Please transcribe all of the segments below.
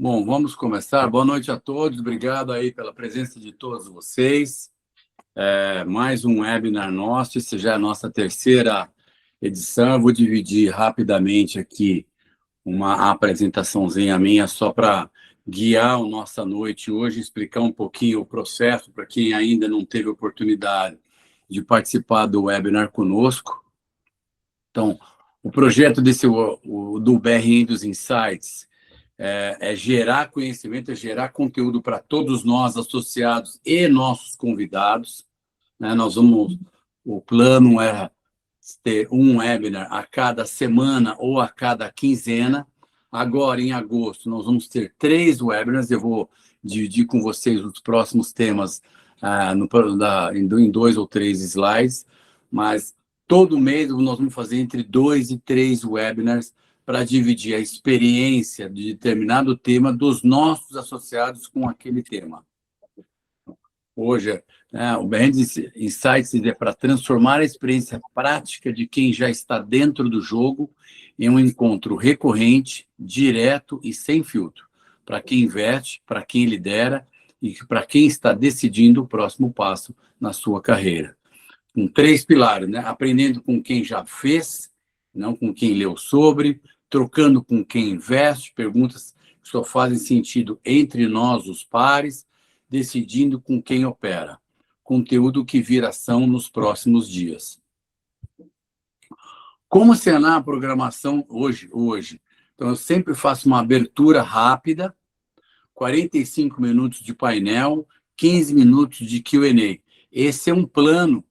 Bom, vamos começar. Boa noite a todos. Obrigado aí pela presença de todos vocês. Mais um webinar nosso. Essa já é a nossa terceira edição. Eu vou dividir rapidamente aqui uma apresentaçãozinha minha só para guiar a nossa noite hoje, explicar um pouquinho o processo para quem ainda não teve oportunidade de participar do webinar conosco. Então, o projeto do BRI dos Insights é gerar conhecimento, é gerar conteúdo para todos nós associados e nossos convidados. Né? O plano é ter um webinar a cada semana ou a cada quinzena. Agora, em agosto, nós vamos ter 3 webinars. Eu vou dividir com vocês os próximos temas em 2 ou 3 slides, mas todo mês nós vamos fazer entre 2 e 3 webinars para dividir a experiência de determinado tema dos nossos associados com aquele tema. Hoje, o BR Insights é para transformar a experiência prática de quem já está dentro do jogo em um encontro recorrente, direto e sem filtro, para quem investe, para quem lidera e para quem está decidindo o próximo passo na sua carreira. Com 3 pilares, né? Aprendendo com quem já fez, não com quem leu sobre, trocando com quem investe, perguntas que só fazem sentido entre nós, os pares, decidindo com quem opera. Conteúdo que vira ação nos próximos dias. Como será a programação hoje? Então, eu sempre faço uma abertura rápida, 45 minutos de painel, 15 minutos de Q&A. Esse é um plano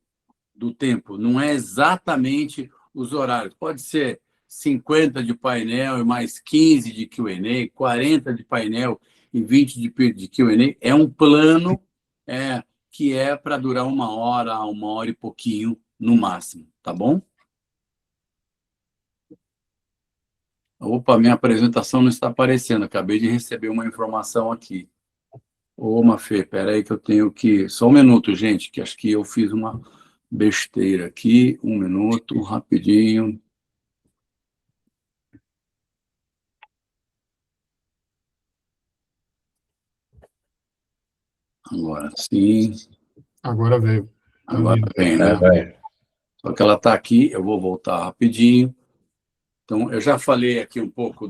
do tempo, não é exatamente os horários. Pode ser 50 de painel e mais 15 de Q&A, 40 de painel e 20 de Q&A. É um plano que é para durar 1 hora e pouquinho no máximo, tá bom? Opa, minha apresentação não está aparecendo. Acabei de receber uma informação aqui. Ô, Mafê, espera aí que eu tenho que... Só um minuto, gente, que acho que eu fiz uma besteira aqui. 1 minuto, rapidinho. Agora sim. Agora veio. Agora vem, né? Só que ela está aqui, eu vou voltar rapidinho. Então, eu já falei aqui um pouco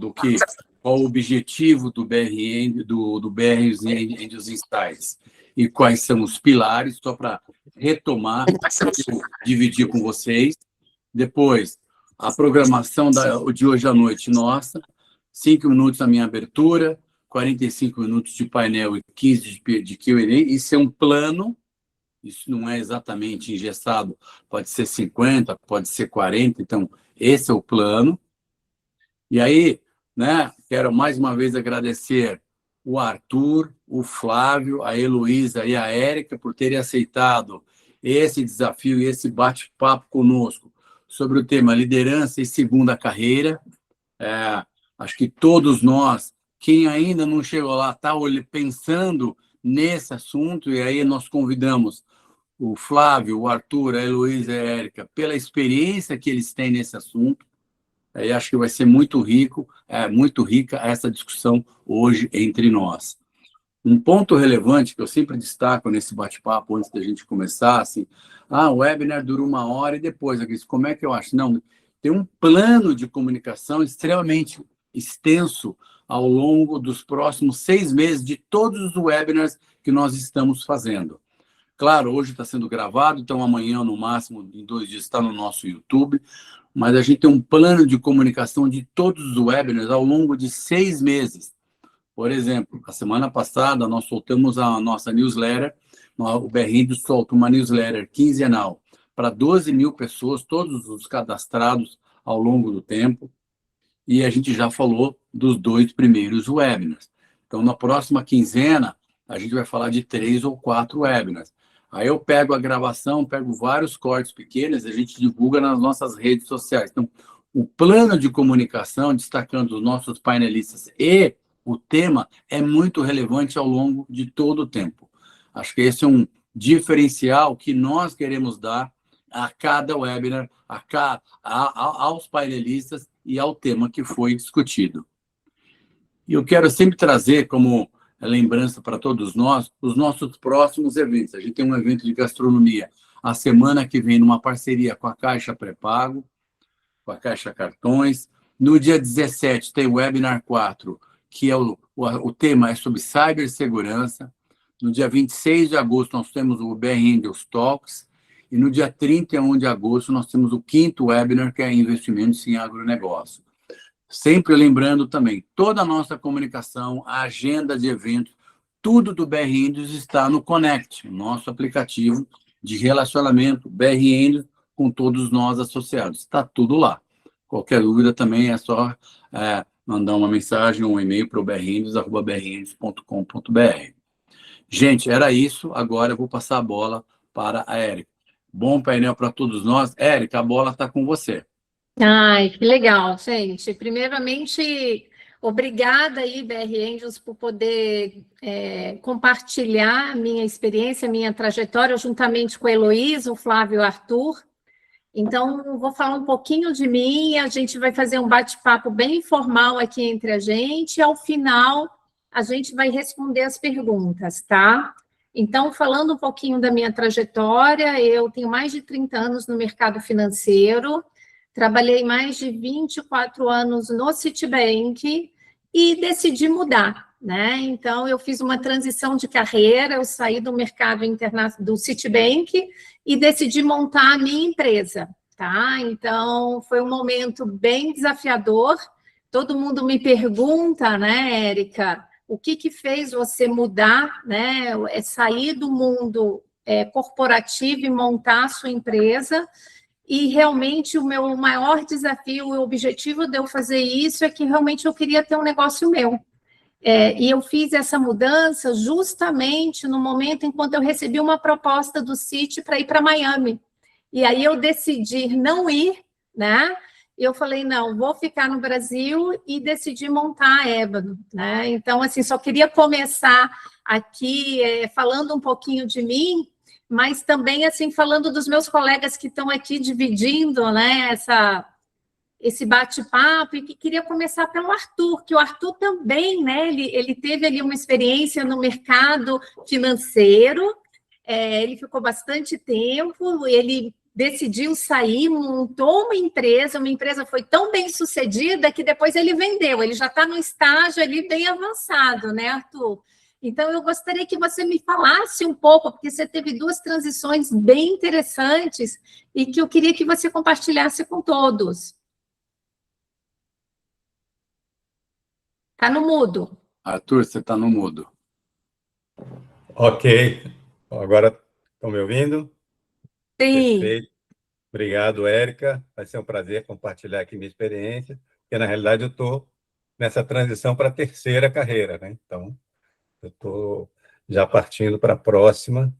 qual o objetivo do BRI e dos Insights e quais são os pilares, só para retomar, dividir com vocês. Depois, a programação de hoje à noite nossa, 5 minutos da minha abertura, 45 minutos de painel e 15 de Q&A. Isso é um plano, isso não é exatamente engessado, pode ser 50, pode ser 40, então esse é o plano. E aí, né, quero mais uma vez agradecer o Arthur, o Flávio, a Heloísa e a Érica por terem aceitado esse desafio e esse bate-papo conosco sobre o tema liderança e segunda carreira. Acho que todos nós, quem ainda não chegou lá, está pensando nesse assunto, e aí nós convidamos o Flávio, o Arthur, a Heloísa e a Érica pela experiência que eles têm nesse assunto. Aí acho que vai ser muito rica essa discussão hoje entre nós. Um ponto relevante que eu sempre destaco nesse bate-papo, antes da gente começar, assim, o webinar dura 1 hora e depois, como é que eu acho? Não, tem um plano de comunicação extremamente extenso ao longo dos próximos 6 meses de todos os webinars que nós estamos fazendo. Claro, hoje está sendo gravado, então amanhã, no máximo, em 2 dias, está no nosso YouTube, mas a gente tem um plano de comunicação de todos os webinars ao longo de 6 meses. Por exemplo, a semana passada, nós soltamos a nossa newsletter, o BRI solta uma newsletter quinzenal para 12 mil pessoas, todos os cadastrados ao longo do tempo, e a gente já falou dos 2 primeiros webinars. Então, na próxima quinzena, a gente vai falar de 3 ou 4 webinars. Aí eu pego a gravação, pego vários cortes pequenos, a gente divulga nas nossas redes sociais. Então, o plano de comunicação, destacando os nossos painelistas e o tema, é muito relevante ao longo de todo o tempo. Acho que esse é um diferencial que nós queremos dar a cada webinar, aos painelistas e ao tema que foi discutido. E eu quero sempre trazer como lembrança para todos nós os nossos próximos eventos. A gente tem um evento de gastronomia a semana que vem, numa parceria com a Caixa Pré-Pago, com a Caixa Cartões. No dia 17 tem o Webinar 4, que é o tema é sobre cibersegurança. No dia 26 de agosto nós temos o BR Angels Talks. E no dia 31 de agosto nós temos o 5º webinar, que é Investimentos em Agronegócio. Sempre lembrando também, toda a nossa comunicação, a agenda de eventos, tudo do BR Índios está no Connect, nosso aplicativo de relacionamento BR Índios com todos nós associados. Está tudo lá. Qualquer dúvida também é só mandar uma mensagem ou um e-mail para o brindios@brindios.com.br. Gente, era isso. Agora eu vou passar a bola para a Érica. Bom painel para todos nós. Érica, a bola está com você. Ai, que legal, gente. Primeiramente, obrigada aí, BR Angels, por poder compartilhar a minha experiência, a minha trajetória, juntamente com a Heloísa, o Flávio e o Arthur. Então, vou falar um pouquinho de mim, a gente vai fazer um bate-papo bem informal aqui entre a gente, e ao final a gente vai responder as perguntas, tá? Então, falando um pouquinho da minha trajetória, eu tenho mais de 30 anos no mercado financeiro, trabalhei mais de 24 anos no Citibank e decidi mudar, né? Então, eu fiz uma transição de carreira, eu saí do mercado do Citibank e decidi montar a minha empresa, tá? Então, foi um momento bem desafiador. Todo mundo me pergunta, né, Érica, o que fez você mudar, né? Sair do mundo corporativo e montar a sua empresa. E realmente o meu maior desafio, o objetivo de eu fazer isso é que realmente eu queria ter um negócio meu. E eu fiz essa mudança justamente no momento em quando eu recebi uma proposta do Citi para ir para Miami. E aí eu decidi não ir, né? E eu falei, não, vou ficar no Brasil e decidi montar a Ébano, né? Então, assim, só queria começar aqui falando um pouquinho de mim, mas também, assim, falando dos meus colegas que estão aqui dividindo, né, esse bate-papo, e que queria começar pelo Arthur, que o Arthur também, né, ele teve ali uma experiência no mercado financeiro, ele ficou bastante tempo, ele decidiu sair, montou uma empresa foi tão bem sucedida que depois ele vendeu, ele já está no estágio ali bem avançado, né, Arthur? Então, eu gostaria que você me falasse um pouco, porque você teve 2 transições bem interessantes e que eu queria que você compartilhasse com todos. Está no mudo. Arthur, você está no mudo. Ok. Agora estão me ouvindo? Sim. Perfeito. Obrigado, Érica. Vai ser um prazer compartilhar aqui minha experiência, porque, na realidade, eu estou nessa transição para a 3ª carreira, né? Então, eu estou já partindo para a próxima,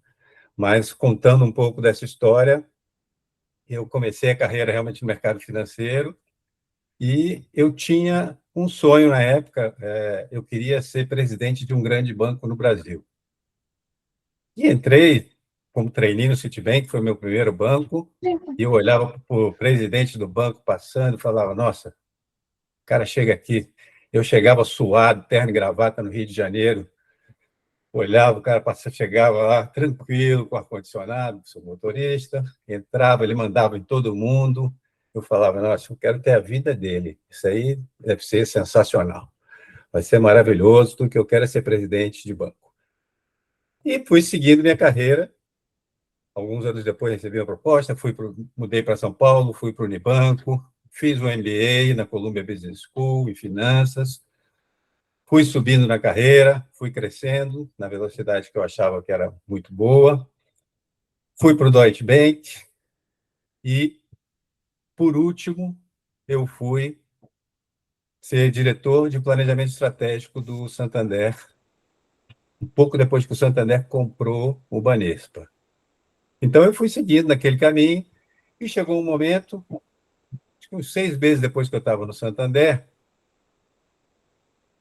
mas contando um pouco dessa história, eu comecei a carreira realmente no mercado financeiro e eu tinha um sonho na época, eu queria ser presidente de um grande banco no Brasil. E entrei como trainee no Citibank, que foi meu primeiro banco, e eu olhava para o presidente do banco passando e falava, nossa, o cara chega aqui. Eu chegava suado, terno e gravata no Rio de Janeiro, olhava, o cara chegava lá tranquilo, com ar-condicionado, sou motorista, entrava, ele mandava em todo mundo, eu falava, nossa, eu quero ter a vida dele, isso aí deve ser sensacional, vai ser maravilhoso, tudo que eu quero é ser presidente de banco. E fui seguindo minha carreira. Alguns anos depois recebi uma proposta, mudei para São Paulo, fui para o Unibanco, fiz um MBA na Columbia Business School em finanças, fui subindo na carreira, fui crescendo na velocidade que eu achava que era muito boa, fui para o Deutsche Bank e, por último, eu fui ser diretor de planejamento estratégico do Santander, um pouco depois que o Santander comprou o Banespa. Então, eu fui seguindo naquele caminho e chegou um momento, acho que uns 6 meses depois que eu estava no Santander,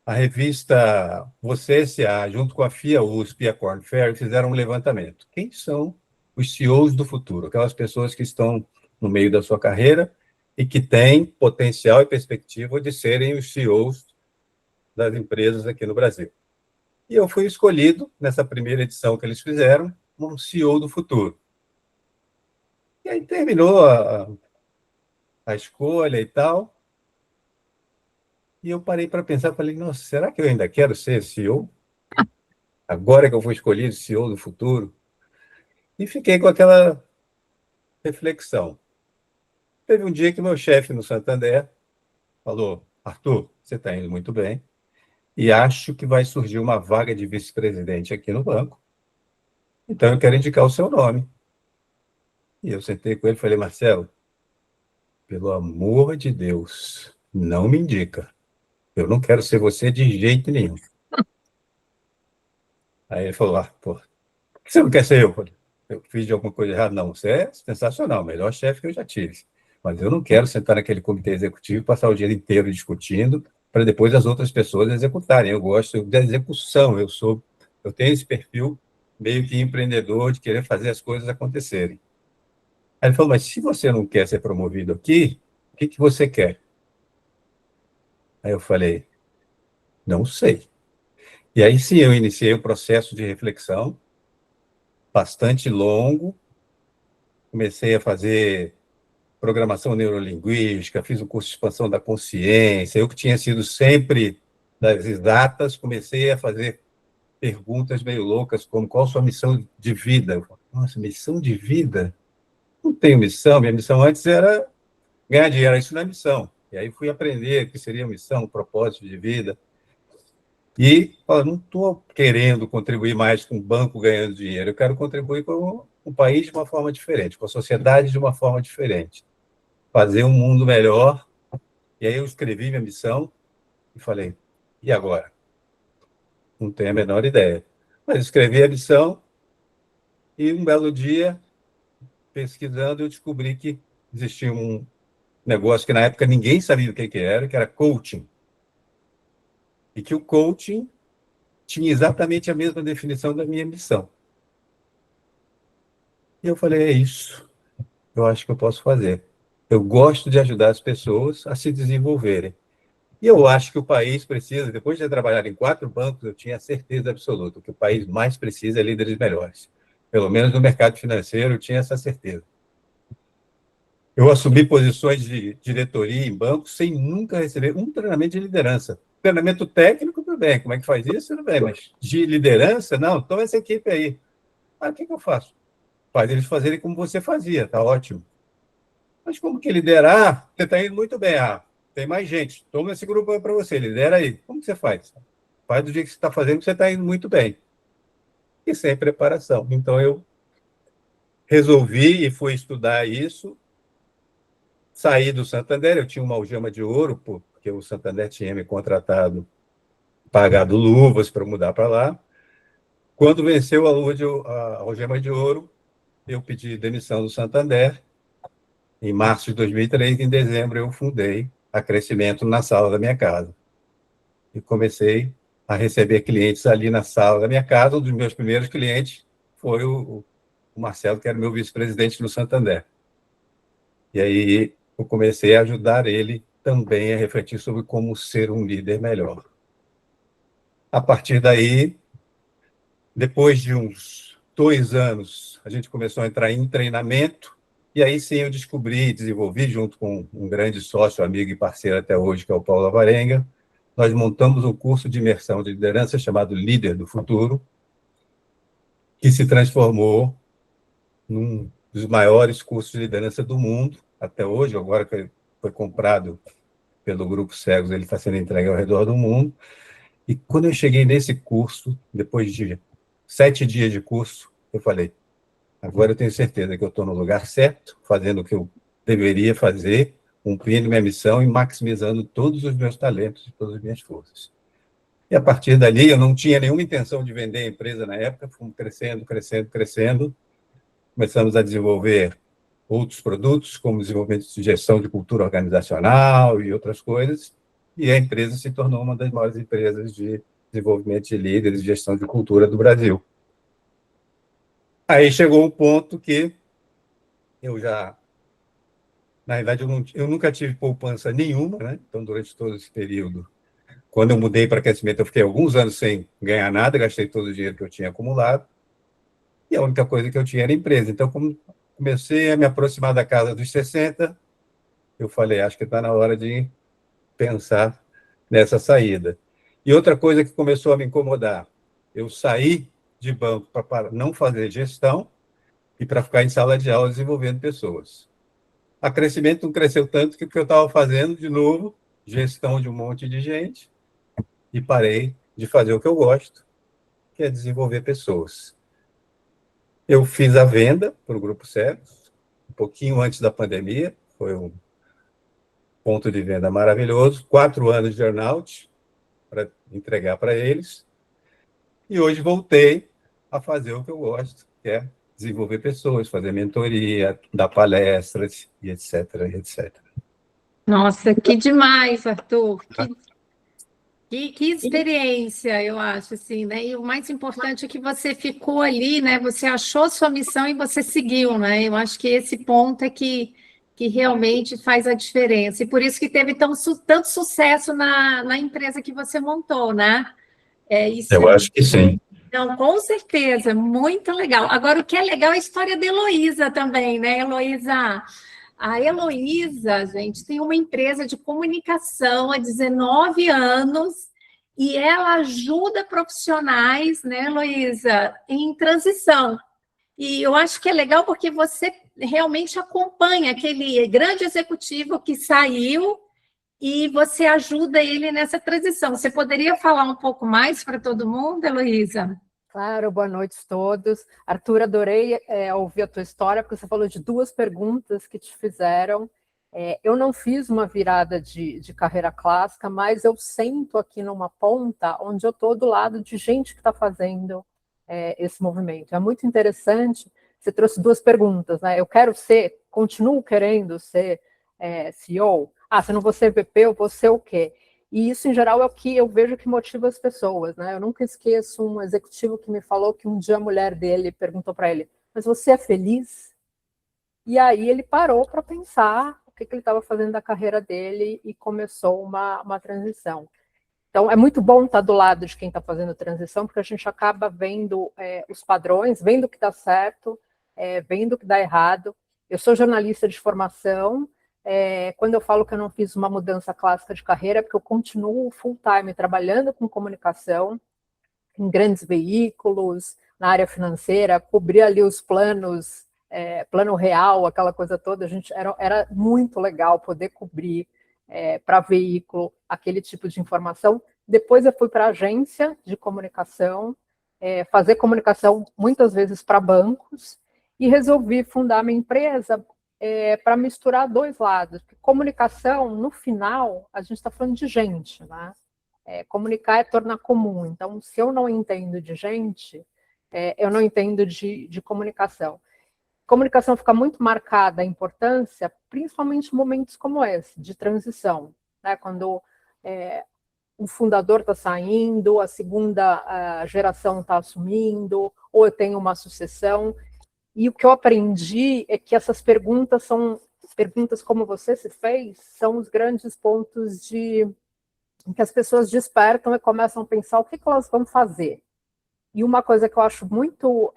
a revista Você S.A., junto com a FIA USP e a Korn Ferry, fizeram um levantamento. Quem são os CEOs do futuro? Aquelas pessoas que estão no meio da sua carreira e que têm potencial e perspectiva de serem os CEOs das empresas aqui no Brasil. E eu fui escolhido, nessa primeira edição que eles fizeram, como CEO do futuro. E aí terminou a escolha e tal, e eu parei para pensar, falei, nossa, será que eu ainda quero ser CEO? Agora que eu fui escolhido CEO do futuro? E fiquei com aquela reflexão. Teve um dia que meu chefe no Santander falou, Arthur, você está indo muito bem, e acho que vai surgir uma vaga de vice-presidente aqui no banco, então eu quero indicar o seu nome. E eu sentei com ele e falei, Marcelo, pelo amor de Deus, não me indica. Eu não quero ser você de jeito nenhum. Aí ele falou, pô, por que você não quer ser eu? Eu fiz de alguma coisa errada? Não, você é sensacional, o melhor chefe que eu já tive. Mas eu não quero sentar naquele comitê executivo e passar o dia inteiro discutindo para depois as outras pessoas executarem. Eu gosto da execução, eu tenho esse perfil meio que empreendedor de querer fazer as coisas acontecerem. Aí ele falou, mas se você não quer ser promovido aqui, o que você quer? Aí eu falei, não sei. E aí sim, eu iniciei um processo de reflexão bastante longo, comecei a fazer programação neurolinguística, fiz um curso de expansão da consciência, eu que tinha sido sempre das exatas, comecei a fazer perguntas meio loucas, como qual a sua missão de vida? Eu falei, nossa, missão de vida? Não tenho missão, minha missão antes era ganhar dinheiro, isso não é missão. E aí fui aprender o que seria missão, propósito de vida. E não estou querendo contribuir mais com o banco ganhando dinheiro, eu quero contribuir com o país de uma forma diferente, com a sociedade de uma forma diferente, fazer um mundo melhor. E aí eu escrevi minha missão e falei, e agora? Não tenho a menor ideia. Mas escrevi a missão e um belo dia, pesquisando, eu descobri que existia um negócio que na época ninguém sabia o que era coaching. E que o coaching tinha exatamente a mesma definição da minha missão. E eu falei, é isso, eu acho que eu posso fazer. Eu gosto de ajudar as pessoas a se desenvolverem. E eu acho que o país precisa, depois de ter trabalhado em 4 bancos, eu tinha certeza absoluta que o país mais precisa é líderes melhores. Pelo menos no mercado financeiro, eu tinha essa certeza. Eu assumi posições de diretoria em bancos sem nunca receber um treinamento de liderança. Treinamento técnico, tudo bem. Como é que faz isso? Tudo bem. Mas de liderança, não. Toma essa equipe aí. O que eu faço? Faz eles fazerem como você fazia, tá ótimo. Mas como que liderar? Você está indo muito bem. Tem mais gente. Toma esse grupo para você, lidera aí. Como que você faz? Faz do jeito que você está fazendo, que você está indo muito bem. E sem preparação. Então, eu resolvi e fui estudar isso. Saí do Santander, eu tinha uma algema de ouro, porque o Santander tinha me contratado, pagado luvas para mudar para lá. Quando venceu a algema de ouro, eu pedi demissão do Santander. Em março de 2003, em dezembro, eu fundei a Crescimento na sala da minha casa. E comecei a receber clientes ali na sala da minha casa. Um dos meus primeiros clientes foi o Marcelo, que era meu vice-presidente no Santander. E aí eu comecei a ajudar ele também a refletir sobre como ser um líder melhor. A partir daí, depois de uns 2 anos, a gente começou a entrar em treinamento, e aí sim eu descobri e desenvolvi, junto com um grande sócio, amigo e parceiro até hoje, que é o Paulo Avarenga, nós montamos um curso de imersão de liderança chamado Líder do Futuro, que se transformou num dos maiores cursos de liderança do mundo, até hoje, agora que foi comprado pelo Grupo Cegos, ele está sendo entregue ao redor do mundo. E quando eu cheguei nesse curso, depois de 7 dias de curso, eu falei, agora eu tenho certeza que eu estou no lugar certo, fazendo o que eu deveria fazer, cumprindo minha missão e maximizando todos os meus talentos e todas as minhas forças. E a partir dali, eu não tinha nenhuma intenção de vender a empresa na época, fomos crescendo, crescendo, crescendo. Começamos a desenvolver outros produtos, como desenvolvimento de gestão de cultura organizacional e outras coisas, e a empresa se tornou uma das maiores empresas de desenvolvimento de líderes e gestão de cultura do Brasil. Aí chegou um ponto que na verdade, eu nunca tive poupança nenhuma, né? Então, durante todo esse período, Quando eu mudei para aquecimento, eu fiquei alguns anos sem ganhar nada, gastei todo o dinheiro que eu tinha acumulado, e a única coisa que eu tinha era empresa. Então, como comecei a me aproximar da casa dos 60, eu falei, acho que está na hora de pensar nessa saída. E outra coisa que começou a me incomodar, eu saí de banco para não fazer gestão e para ficar em sala de aula desenvolvendo pessoas. A crescimento não cresceu tanto que o que eu estava fazendo, de novo, gestão de um monte de gente, e parei de fazer o que eu gosto, que é desenvolver pessoas. Eu fiz a venda para o Grupo Cegos, um pouquinho antes da pandemia, foi um ponto de venda maravilhoso, 4 anos de earnout para entregar para eles, e hoje voltei a fazer o que eu gosto, que é desenvolver pessoas, fazer mentoria, dar palestras, e etc, etc. Nossa, que demais, Arthur. Que experiência, eu acho, assim, né? E o mais importante é que você ficou ali, né? Você achou sua missão e você seguiu, né? Eu acho que esse ponto é que realmente faz a diferença. E por isso que teve tanto sucesso na empresa que você montou, né? Isso Eu acho que sim. Não, com certeza, muito legal. Agora, o que é legal é a história da Heloísa também, né, Heloísa? A Heloísa, gente, tem uma empresa de comunicação há 19 anos e ela ajuda profissionais, né, Heloísa, em transição. E eu acho que é legal porque você realmente acompanha aquele grande executivo que saiu e você ajuda ele nessa transição. Você poderia falar um pouco mais para todo mundo, Heloísa? Claro, boa noite a todos. Arthur, adorei ouvir a tua história, porque você falou de 2 perguntas que te fizeram. Eu não fiz uma virada de carreira clássica, mas eu sento aqui numa ponta onde eu estou do lado de gente que está fazendo esse movimento. É muito interessante. Você trouxe 2 perguntas, né? Eu continuo querendo ser CEO. Se eu não vou ser VP, eu vou ser o quê? E isso, em geral, é o que eu vejo que motiva as pessoas, né? Eu nunca esqueço um executivo que me falou que um dia a mulher dele perguntou para ele, mas você é feliz? E aí ele parou para pensar o que ele estava fazendo da carreira dele e começou uma transição. Então, é muito bom estar do lado de quem está fazendo transição, porque a gente acaba vendo os padrões, vendo o que dá certo, vendo o que dá errado. Eu sou jornalista de formação. Quando eu falo que eu não fiz uma mudança clássica de carreira, é porque eu continuo full-time trabalhando com comunicação, em grandes veículos, na área financeira, cobrir ali os planos, plano real, aquela coisa toda. Era muito legal poder cobrir para veículo aquele tipo de informação. Depois eu fui para a agência de comunicação, fazer comunicação muitas vezes para bancos, e resolvi fundar minha empresa para misturar 2 lados. Porque comunicação, no final, a gente está falando de gente, né? Comunicar é tornar comum. Então, se eu não entendo de gente, eu não entendo de comunicação. Comunicação fica muito marcada a importância, principalmente em momentos como esse, de transição, né? Quando o fundador está saindo, a segunda geração está assumindo, ou eu tenho uma sucessão. E o que eu aprendi é que essas perguntas são perguntas como você se fez, são os grandes pontos em que as pessoas despertam e começam a pensar o que elas vão fazer. E uma coisa que eu acho muito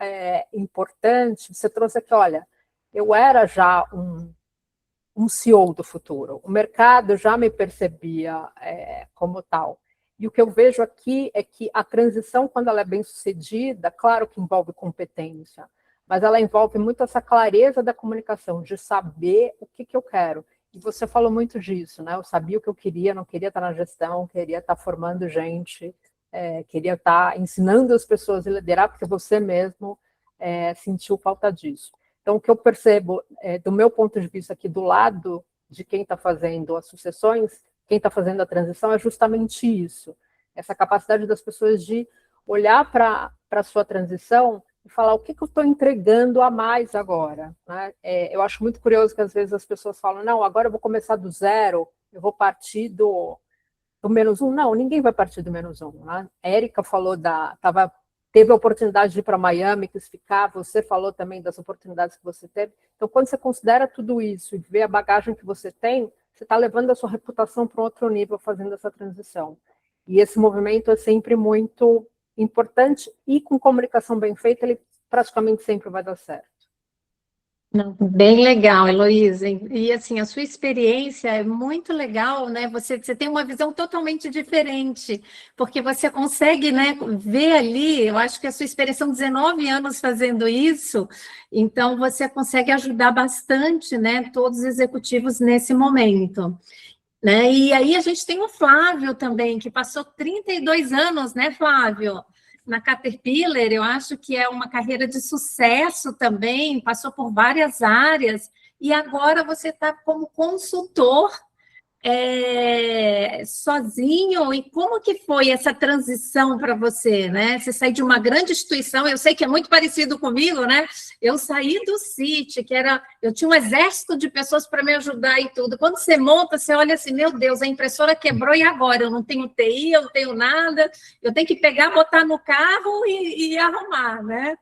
importante, você trouxe aqui, olha, eu era já um CEO do futuro, o mercado já me percebia como tal. E o que eu vejo aqui é que a transição, quando ela é bem sucedida, claro que envolve competência, mas ela envolve muito essa clareza da comunicação, de saber o que eu quero. E você falou muito disso, né? Eu sabia o que eu queria, não queria estar na gestão, queria estar formando gente, queria estar ensinando as pessoas a liderar, porque você mesmo sentiu falta disso. Então, o que eu percebo, do meu ponto de vista aqui, do lado de quem está fazendo as sucessões, quem está fazendo a transição, é justamente isso. Essa capacidade das pessoas de olhar para a sua transição e falar o que eu estou entregando a mais agora, né? Eu acho muito curioso que às vezes as pessoas falam, não, agora eu vou começar do zero, eu vou partir do -1. Não, ninguém vai partir do -1. Né? A Érica falou teve a oportunidade de ir para Miami, quis ficar, você falou também das oportunidades que você teve. Então, quando você considera tudo isso e vê a bagagem que você tem, você está levando a sua reputação para um outro nível fazendo essa transição. E esse movimento é sempre muito importante e com comunicação bem feita, ele praticamente sempre vai dar certo. Não, bem legal, Heloísa. E assim, a sua experiência é muito legal, né? Você tem uma visão totalmente diferente, porque você consegue, né, ver ali, eu acho que a sua experiência são 19 anos fazendo isso, então você consegue ajudar bastante, né, todos os executivos nesse momento. Né? E aí a gente tem o Flávio também, que passou 32 anos, né, Flávio? Na Caterpillar, eu acho que é uma carreira de sucesso também, passou por várias áreas, e agora você está como consultor sozinho, e como que foi essa transição para você, né? Você saiu de uma grande instituição, eu sei que é muito parecido comigo, né? Eu saí do CIT, eu tinha um exército de pessoas para me ajudar e tudo. Quando você monta, você olha assim, meu Deus, a impressora quebrou e agora? Eu não tenho TI, eu não tenho nada, eu tenho que pegar, botar no carro e arrumar, né?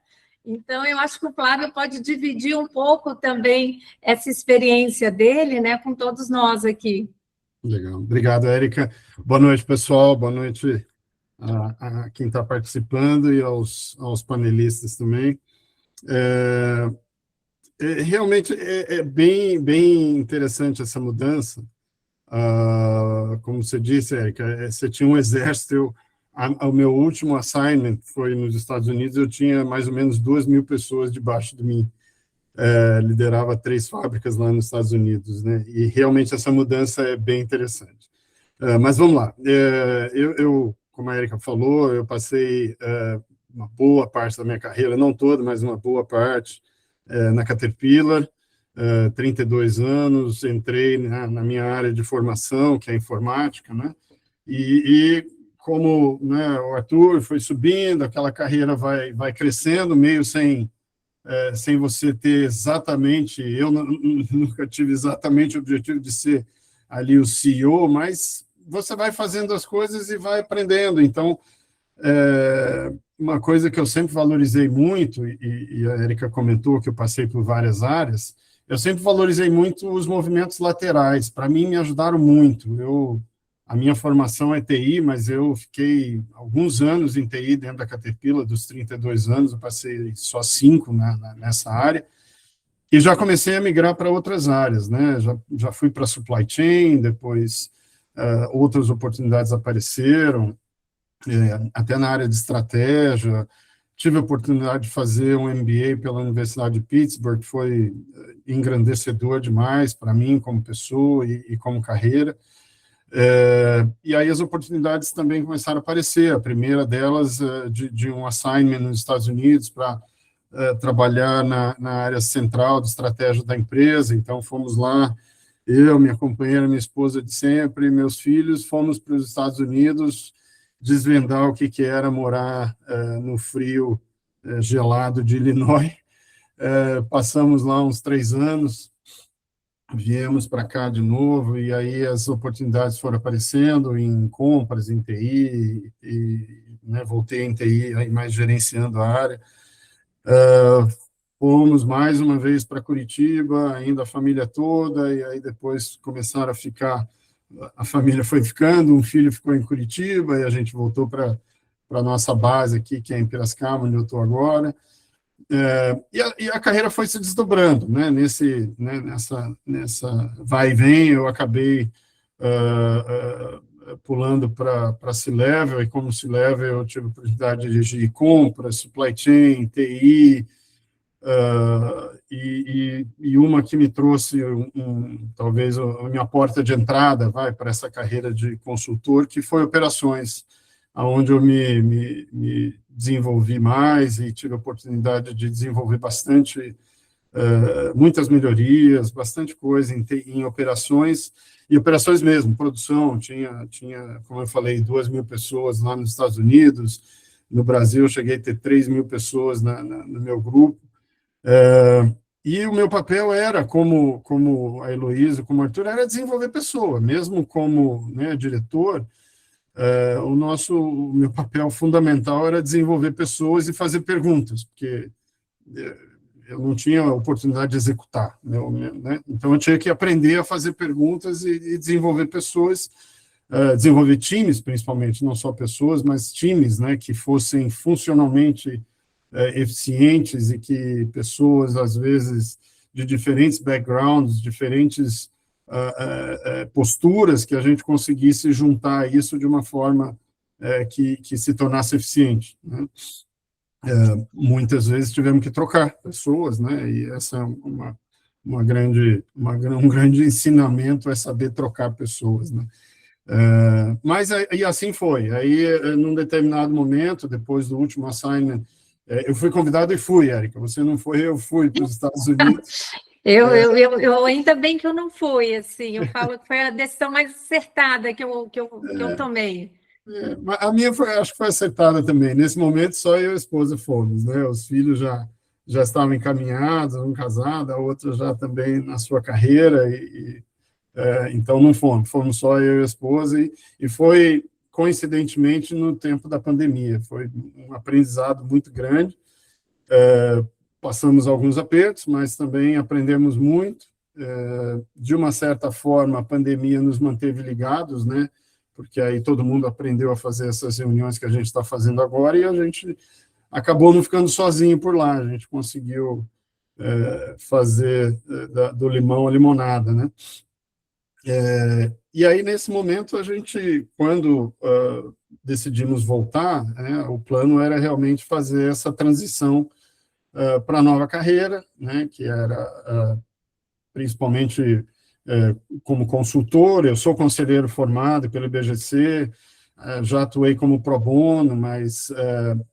Então, eu acho que o Flávio pode dividir um pouco também essa experiência dele, né, com todos nós aqui. Legal. Obrigado, Érica. Boa noite, pessoal. Boa noite a quem está participando e aos panelistas também. Realmente é bem interessante essa mudança. Como você disse, Érica, você tinha um exército. O meu último assignment foi nos Estados Unidos, eu tinha mais ou menos 2.000 pessoas debaixo de mim. Liderava 3 fábricas lá nos Estados Unidos, né? E realmente essa mudança é bem interessante. Mas vamos lá. Como a Érica falou, eu passei uma boa parte da minha carreira, não toda, mas uma boa parte, na Caterpillar, 32 anos, entrei na minha área de formação, que é a informática, né? E como, né, o Arthur foi subindo, aquela carreira vai crescendo, meio sem você ter exatamente, eu nunca tive exatamente o objetivo de ser ali o CEO, mas você vai fazendo as coisas e vai aprendendo. Então, uma coisa que eu sempre valorizei muito, e a Érica comentou que eu passei por várias áreas, eu sempre valorizei muito os movimentos laterais. Para mim, me ajudaram muito. A minha formação é TI, mas eu fiquei alguns anos em TI dentro da Caterpillar, dos 32 anos, eu passei só 5 nessa área, e já comecei a migrar para outras áreas, né? Já fui para supply chain, depois outras oportunidades apareceram, até na área de estratégia. Tive a oportunidade de fazer um MBA pela Universidade de Pittsburgh, que foi engrandecedor demais para mim como pessoa e como carreira. E aí as oportunidades também começaram a aparecer. A primeira delas de um assignment nos Estados Unidos para trabalhar na área central de estratégia da empresa. Então, fomos lá, eu, minha companheira, minha esposa de sempre, meus filhos, fomos para os Estados Unidos desvendar o que era morar no frio gelado de Illinois. Passamos lá uns 3 anos, viemos para cá de novo, e aí as oportunidades foram aparecendo em compras, em TI, né, voltei em TI, aí mais gerenciando a área. Fomos mais uma vez para Curitiba, ainda a família toda, e aí depois começaram a ficar, a família foi ficando, um filho ficou em Curitiba, e a gente voltou para a nossa base aqui, que é em Piracicaba, onde eu estou agora. E a carreira foi se desdobrando, né? Nessa vai e vem, eu acabei pulando para C-Level, e como C-Level eu tive a oportunidade de dirigir compras, supply chain, TI, e uma que me trouxe talvez a minha porta de entrada para essa carreira de consultor, que foi operações, onde eu me desenvolvi mais e tive a oportunidade de desenvolver bastante, muitas melhorias, bastante coisa em operações, e operações mesmo, produção, tinha, como eu falei, 2.000 pessoas lá nos Estados Unidos, no Brasil eu cheguei a ter 3.000 pessoas no meu grupo, e o meu papel era, como a Heloísa, como o Arthur, era desenvolver pessoa, mesmo como, né, diretor. O meu papel fundamental era desenvolver pessoas e fazer perguntas, porque eu não tinha a oportunidade de executar, né? Então eu tinha que aprender a fazer perguntas e desenvolver pessoas desenvolver times, principalmente, não só pessoas, mas times, né, que fossem funcionalmente eficientes e que pessoas, às vezes, de diferentes backgrounds, diferentes posturas, que a gente conseguisse juntar isso de uma forma que se tornasse eficiente, né? Muitas vezes tivemos que trocar pessoas, né? E essa é um grande ensinamento, é saber trocar pessoas, né? Mas e assim foi. Aí, num determinado momento, depois do último assignment, eu fui convidado e fui, Érica. Você não foi, eu fui para os Estados Unidos. Eu ainda bem que eu não fui, assim, eu falo que foi a decisão mais acertada que eu tomei. A minha acho que foi acertada também. Nesse momento, só eu e a esposa fomos, né? Os filhos já estavam encaminhados, um casado, a outra já também na sua carreira, então não fomos só eu e a esposa, e foi, coincidentemente, no tempo da pandemia. Foi um aprendizado muito grande. Passamos alguns apertos, mas também aprendemos muito. De uma certa forma, a pandemia nos manteve ligados, né? Porque aí todo mundo aprendeu a fazer essas reuniões que a gente está fazendo agora, e a gente acabou não ficando sozinho por lá, a gente conseguiu fazer do limão a limonada, né? E aí, nesse momento, a gente, quando decidimos voltar, né, o plano era realmente fazer essa transição para a nova carreira, né, que era principalmente como consultor. Eu sou conselheiro formado pelo IBGC, já atuei como pro bono, mas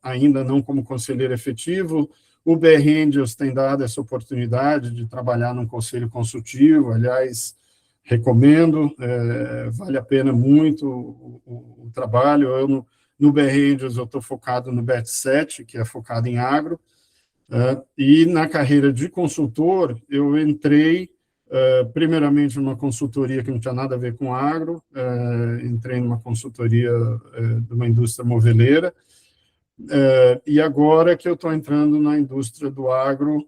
ainda não como conselheiro efetivo. O BR Angels tem dado essa oportunidade de trabalhar num conselho consultivo, aliás, recomendo, vale a pena muito o trabalho. Eu, no BR Angels, eu estou focado no BET7, que é focado em agro, e na carreira de consultor, eu entrei primeiramente numa consultoria que não tinha nada a ver com agro, entrei numa consultoria de uma indústria moveleira, e agora que eu estou entrando na indústria do agro,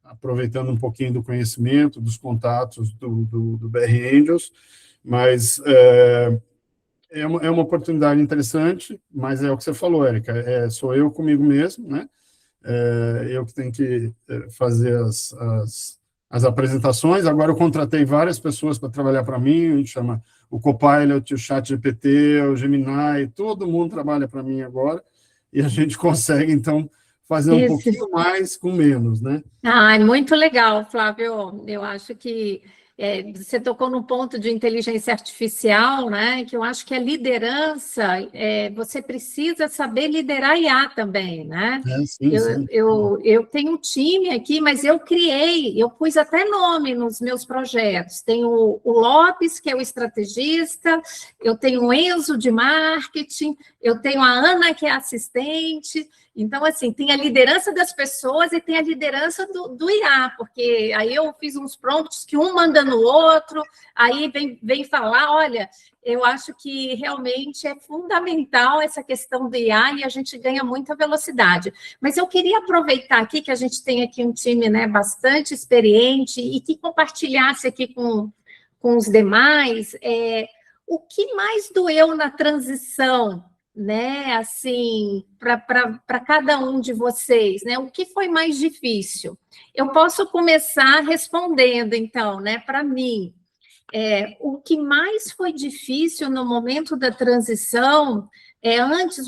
aproveitando um pouquinho do conhecimento, dos contatos do BR Angels, mas é uma oportunidade interessante, mas é o que você falou, Érica, sou eu comigo mesmo, né? Eu que tenho que fazer as apresentações. Agora eu contratei várias pessoas para trabalhar para mim, a gente chama o Copilot, o ChatGPT, o Gemini, todo mundo trabalha para mim agora, e a gente consegue, então, fazer um pouquinho mais com menos, né? Ah, muito legal, Flávio. Eu acho que você tocou num ponto de inteligência artificial, né? Que eu acho que a liderança, você precisa saber liderar IA também, né? Sim. Eu tenho um time aqui, mas eu pus até nome nos meus projetos. Tenho o Lopes, que é o estrategista, eu tenho o Enzo de marketing, eu tenho a Ana, que é assistente. Então, assim, tem a liderança das pessoas e tem a liderança do IA, porque aí eu fiz uns prompts que um manda no outro, aí vem falar, olha, eu acho que realmente é fundamental essa questão do IA e a gente ganha muita velocidade. Mas eu queria aproveitar aqui que a gente tem aqui um time, né, bastante experiente e que compartilhasse aqui com os demais o que mais doeu na transição, né, assim, para cada um de vocês, né? O que foi mais difícil? Eu posso começar respondendo, então, né? Para mim, o que mais foi difícil no momento da transição antes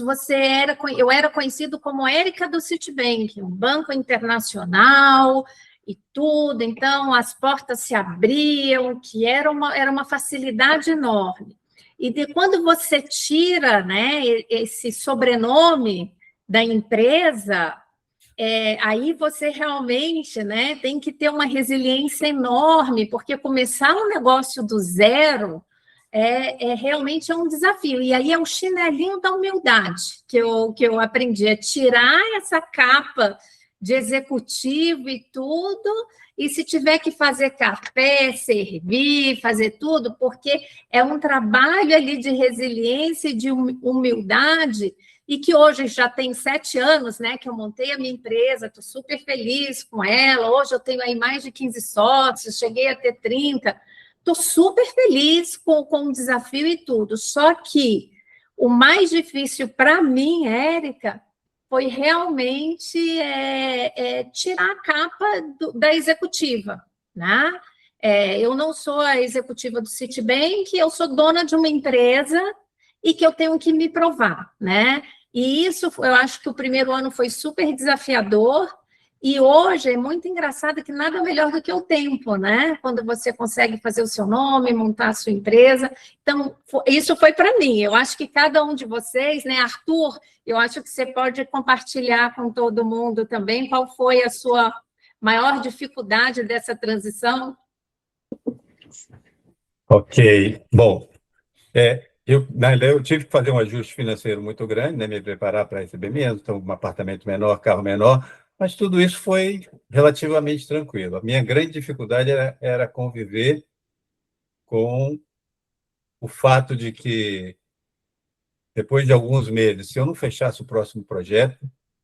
eu era conhecido como Érica do Citibank, um banco internacional e tudo, então as portas se abriam, que era uma facilidade enorme. E quando você tira, né, esse sobrenome da empresa, aí você realmente, né, tem que ter uma resiliência enorme, porque começar um negócio do zero realmente um desafio. E aí é o chinelinho da humildade que eu aprendi, tirar essa capa de executivo e tudo, e se tiver que fazer café, servir, fazer tudo, porque é um trabalho ali de resiliência e de humildade, e que hoje já tem 7 anos, né, que eu montei a minha empresa, estou super feliz com ela, hoje eu tenho aí mais de 15 sócios, cheguei a ter 30, estou super feliz com o desafio e tudo, só que o mais difícil para mim, Érica, foi realmente tirar a capa da executiva, né? Eu não sou a executiva do Citibank, eu sou dona de uma empresa e que eu tenho que me provar, né? E isso, eu acho que o primeiro ano foi super desafiador, e hoje é muito engraçado que nada melhor do que o tempo, né? Quando você consegue fazer o seu nome, montar a sua empresa. Então, isso foi para mim. Eu acho que cada um de vocês, né, Arthur, eu acho que você pode compartilhar com todo mundo também qual foi a sua maior dificuldade dessa transição. Ok. Bom, na realidade, eu tive que fazer um ajuste financeiro muito grande, né, me preparar para receber menos, então, um apartamento menor, carro menor, mas tudo isso foi relativamente tranquilo. A minha grande dificuldade era conviver com o fato de que, depois de alguns meses, se eu não fechasse o próximo projeto,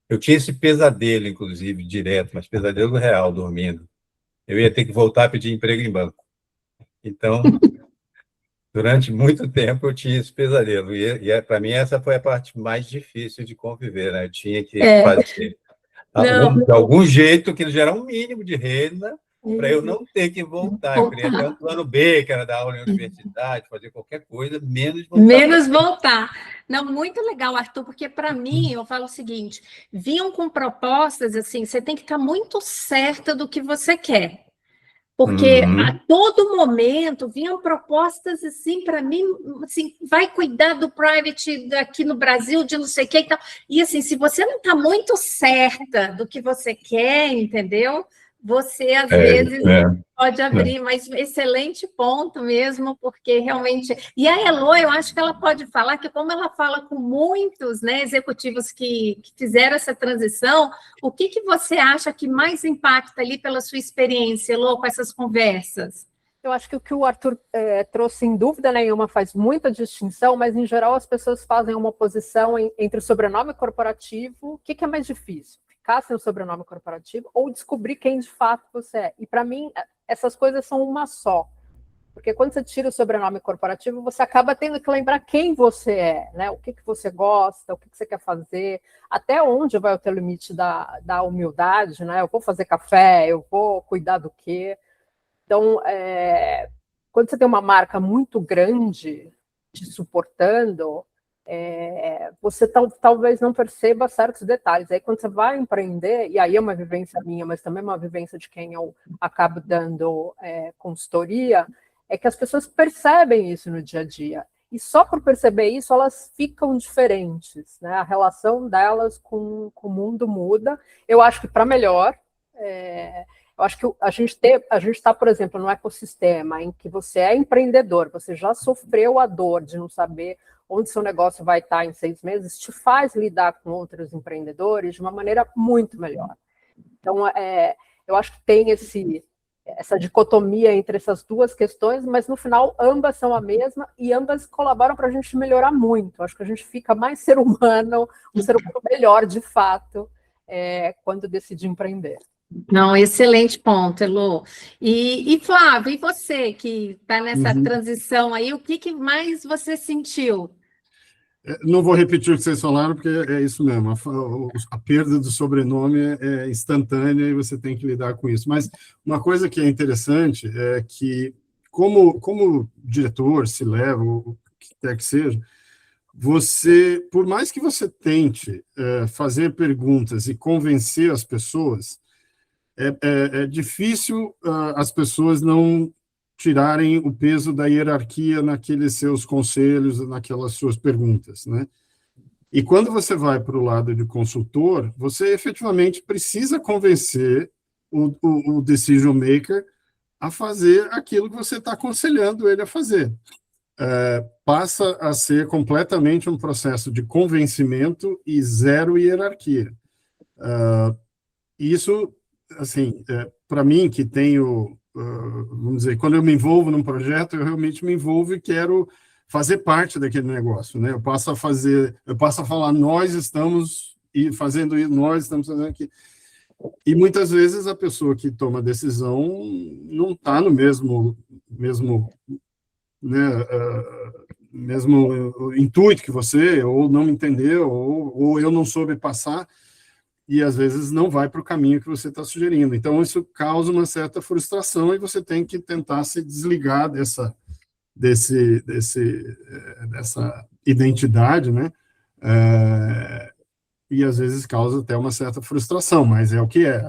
eu tinha esse pesadelo, inclusive, direto, mas pesadelo real, dormindo. Eu ia ter que voltar a pedir emprego em banco. Então, durante muito tempo, eu tinha esse pesadelo. E para mim, essa foi a parte mais difícil de conviver, né? Eu tinha que fazer de algum jeito que gerar um mínimo de renda para eu não ter que voltar. Eu queria ter um plano B, que era dar aula em universidade, fazer qualquer coisa, menos voltar. Menos voltar. Não, muito legal, Arthur, porque para mim, eu falo o seguinte, vinham com propostas, assim, você tem que estar muito certa do que você quer. Porque a todo momento vinham propostas assim para mim, assim, vai cuidar do private aqui no Brasil, de não sei o que e tal. E assim, se você não está muito certa do que você quer, entendeu? Você, às vezes, pode abrir, mas excelente ponto mesmo, porque realmente... E a Elo, eu acho que ela pode falar que, como ela fala com muitos, né, executivos que fizeram essa transição, o que você acha que mais impacta ali pela sua experiência, Elo, com essas conversas? Eu acho que o que o Arthur trouxe, sem dúvida nenhuma, faz muita distinção, mas, em geral, as pessoas fazem uma oposição entre o sobrenome corporativo. O que é mais difícil? Ficar sem o sobrenome corporativo ou descobrir quem de fato você é? E, para mim, essas coisas são uma só. Porque quando você tira o sobrenome corporativo, você acaba tendo que lembrar quem você é, né? O que você gosta, o que você quer fazer, até onde vai o teu limite da humildade, né? Eu vou fazer café, eu vou cuidar do quê? Então, quando você tem uma marca muito grande te suportando, você talvez não perceba certos detalhes. Aí, quando você vai empreender, e aí é uma vivência minha, mas também é uma vivência de quem eu acabo dando consultoria, é que as pessoas percebem isso no dia a dia. E só por perceber isso, elas ficam diferentes, né? A relação delas com o mundo muda. Eu acho que para melhor. Eu acho que a gente está, por exemplo, num ecossistema em que você é empreendedor, você já sofreu a dor de não saber onde seu negócio vai estar em 6 meses, te faz lidar com outros empreendedores de uma maneira muito melhor. Então, eu acho que tem essa dicotomia entre essas duas questões, mas no final ambas são a mesma e ambas colaboram para a gente melhorar muito. Eu acho que a gente fica mais ser humano, um ser humano melhor de fato, quando decide empreender. Não, excelente ponto, Elo. E Flávio, e você que está nessa transição aí, o que mais você sentiu? Não vou repetir o que vocês falaram, porque é isso mesmo. A perda do sobrenome é instantânea e você tem que lidar com isso. Mas uma coisa que é interessante é que, como diretor, se leva, o que quer que seja, você, por mais que você tente fazer perguntas e convencer as pessoas, é difícil as pessoas não tirarem o peso da hierarquia naqueles seus conselhos, naquelas suas perguntas, né? E quando você vai para o lado de consultor, você efetivamente precisa convencer o decision maker a fazer aquilo que você está aconselhando ele a fazer. Passa a ser completamente um processo de convencimento e zero hierarquia. Isso, assim, para mim, que tenho, vamos dizer, quando eu me envolvo num projeto, eu realmente me envolvo e quero fazer parte daquele negócio, né? Eu passo a falar, nós estamos fazendo isso, nós estamos fazendo aqui. E muitas vezes a pessoa que toma a decisão não está no mesmo né, mesmo intuito que você, ou não me entendeu, ou eu não soube passar, e às vezes não vai para o caminho que você está sugerindo. Então, isso causa uma certa frustração e você tem que tentar se desligar dessa identidade, né? E às vezes causa até uma certa frustração, mas é o que é.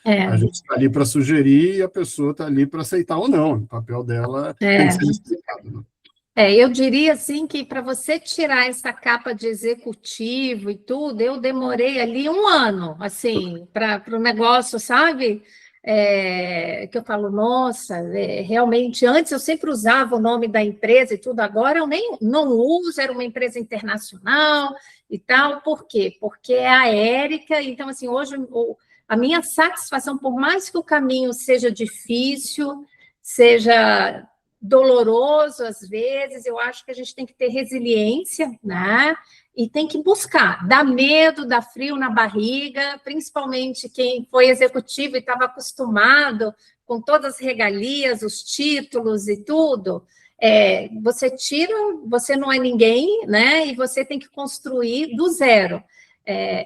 A gente está ali para sugerir e a pessoa está ali para aceitar ou não. O papel dela tem que ser respeitado, né? Eu diria assim que para você tirar essa capa de executivo e tudo, eu demorei ali 1 ano, assim, para o negócio, sabe? Que eu falo, nossa, realmente, antes eu sempre usava o nome da empresa e tudo, agora eu nem não uso, era uma empresa internacional e tal, por quê? Porque é a Érica, então, assim, hoje a minha satisfação, por mais que o caminho seja difícil, seja doloroso às vezes, eu acho que a gente tem que ter resiliência, né? E tem que buscar, dá medo, dá frio na barriga, principalmente quem foi executivo e estava acostumado com todas as regalias, os títulos e tudo. Você não é ninguém, né? E você tem que construir do zero.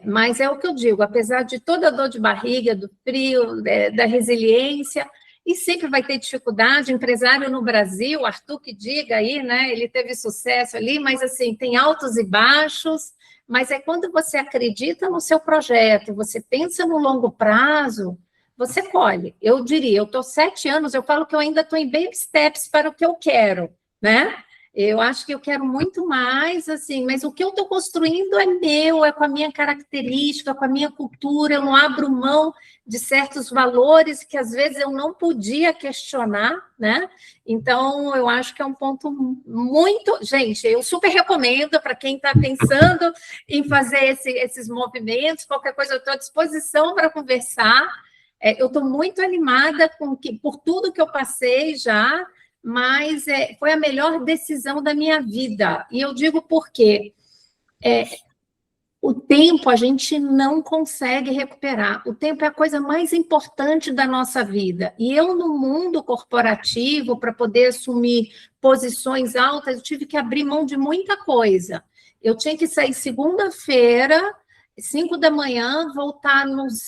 Mas é o que eu digo, apesar de toda a dor de barriga, do frio, da resiliência, e sempre vai ter dificuldade, empresário no Brasil, Arthur que diga aí, né? Ele teve sucesso ali, mas assim, tem altos e baixos, mas é quando você acredita no seu projeto, você pensa no longo prazo, você colhe. Eu diria, eu estou 7 anos, eu falo que eu ainda estou em baby steps para o que eu quero, né? Eu acho que eu quero muito mais, assim, mas o que eu estou construindo é meu, é com a minha característica, com a minha cultura, eu não abro mão de certos valores que às vezes eu não podia questionar, né? Então, eu acho que é um ponto muito... Gente, eu super recomendo para quem está pensando em fazer esses movimentos, qualquer coisa, eu estou à disposição para conversar. Eu estou muito animada por tudo que eu passei já, mas foi a melhor decisão da minha vida. E eu digo por quê? O tempo a gente não consegue recuperar. O tempo é a coisa mais importante da nossa vida. E eu, no mundo corporativo, para poder assumir posições altas, eu tive que abrir mão de muita coisa. Eu tinha que sair segunda-feira, 5 da manhã, voltar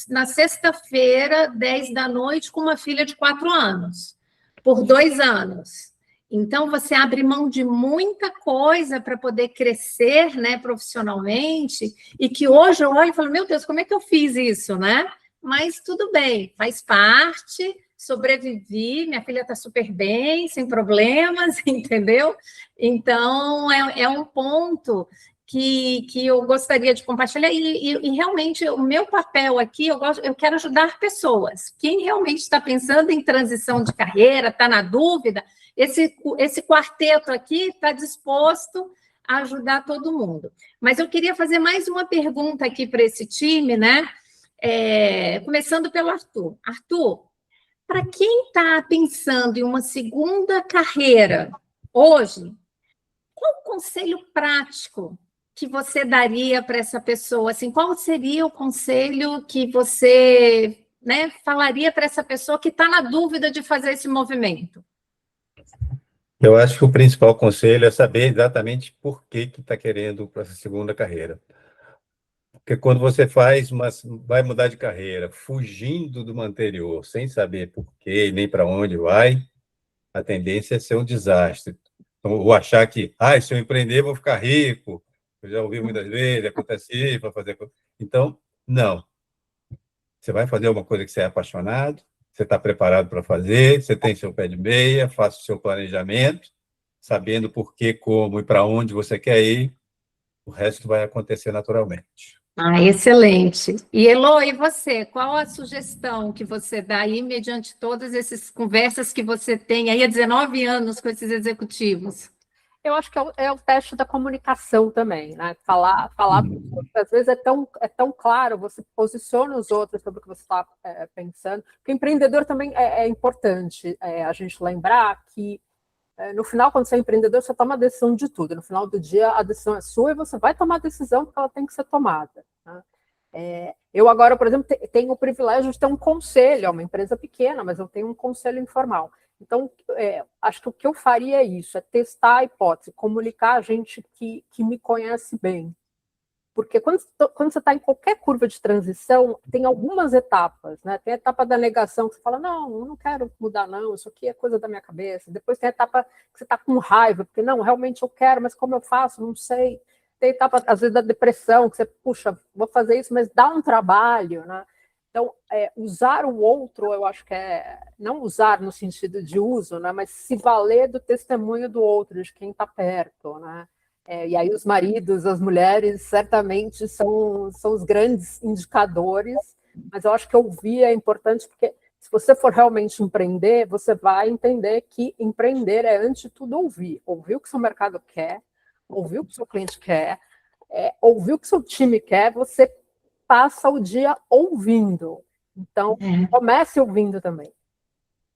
na sexta-feira, 10 da noite, com uma filha de 4 anos, por 2 anos. Então, você abre mão de muita coisa para poder crescer, né, profissionalmente, e que hoje eu olho e falo, meu Deus, como é que eu fiz isso, né? Mas tudo bem, faz parte, sobrevivi, minha filha está super bem, sem problemas, entendeu? Então, é um ponto que eu gostaria de compartilhar, e realmente o meu papel aqui, eu quero ajudar pessoas. Quem realmente está pensando em transição de carreira, está na dúvida, esse quarteto aqui está disposto a ajudar todo mundo. Mas eu queria fazer mais uma pergunta aqui para esse time, né? Começando pelo Arthur. Arthur, para quem está pensando em uma segunda carreira hoje, qual o conselho prático que você daria para essa pessoa? Assim, qual seria o conselho que você, né, falaria para essa pessoa que está na dúvida de fazer esse movimento? Eu acho que o principal conselho é saber exatamente por que está querendo para essa segunda carreira. Porque quando você vai mudar de carreira, fugindo de uma anterior, sem saber por quê e nem para onde vai, a tendência é ser um desastre. Então, ou achar que, se eu empreender, vou ficar rico. Eu já ouvi muitas vezes, acontece isso, vai fazer... Então, não. Você vai fazer uma coisa que você é apaixonado, você está preparado para fazer, você tem seu pé de meia, faça o seu planejamento, sabendo por que, como e para onde você quer ir, o resto vai acontecer naturalmente. Excelente. E, Elô, e você? Qual a sugestão que você dá aí, mediante todas essas conversas que você tem aí há 19 anos com esses executivos? Eu acho que é o teste da comunicação também, né? Falar às vezes é tão claro, você posiciona os outros sobre o que você está pensando. Porque empreendedor também é importante a gente lembrar que, no final, quando você é empreendedor, você toma a decisão de tudo. No final do dia, a decisão é sua e você vai tomar a decisão porque ela tem que ser tomada, né? Eu agora, por exemplo, tenho o privilégio de ter um conselho, é uma empresa pequena, mas eu tenho um conselho informal. Então, acho que o que eu faria é isso, é testar a hipótese, comunicar a gente que me conhece bem. Porque quando você está em qualquer curva de transição, tem algumas etapas, né? Tem a etapa da negação, que você fala, não, eu não quero mudar, não, isso aqui é coisa da minha cabeça. Depois tem a etapa que você está com raiva, porque, não, realmente eu quero, mas como eu faço, não sei. Tem a etapa, às vezes, da depressão, que você, puxa, vou fazer isso, mas dá um trabalho, né? Então, usar o outro, eu acho que não usar no sentido de uso, né? Mas se valer do testemunho do outro, de quem está perto, né? E aí os maridos, as mulheres, certamente são os grandes indicadores, mas eu acho que ouvir é importante, porque se você for realmente empreender, você vai entender que empreender é, antes de tudo, ouvir o que o seu mercado quer, ouvir o que o seu cliente quer, ouvir o que o seu time quer, você passa o dia ouvindo. Então, comece ouvindo também.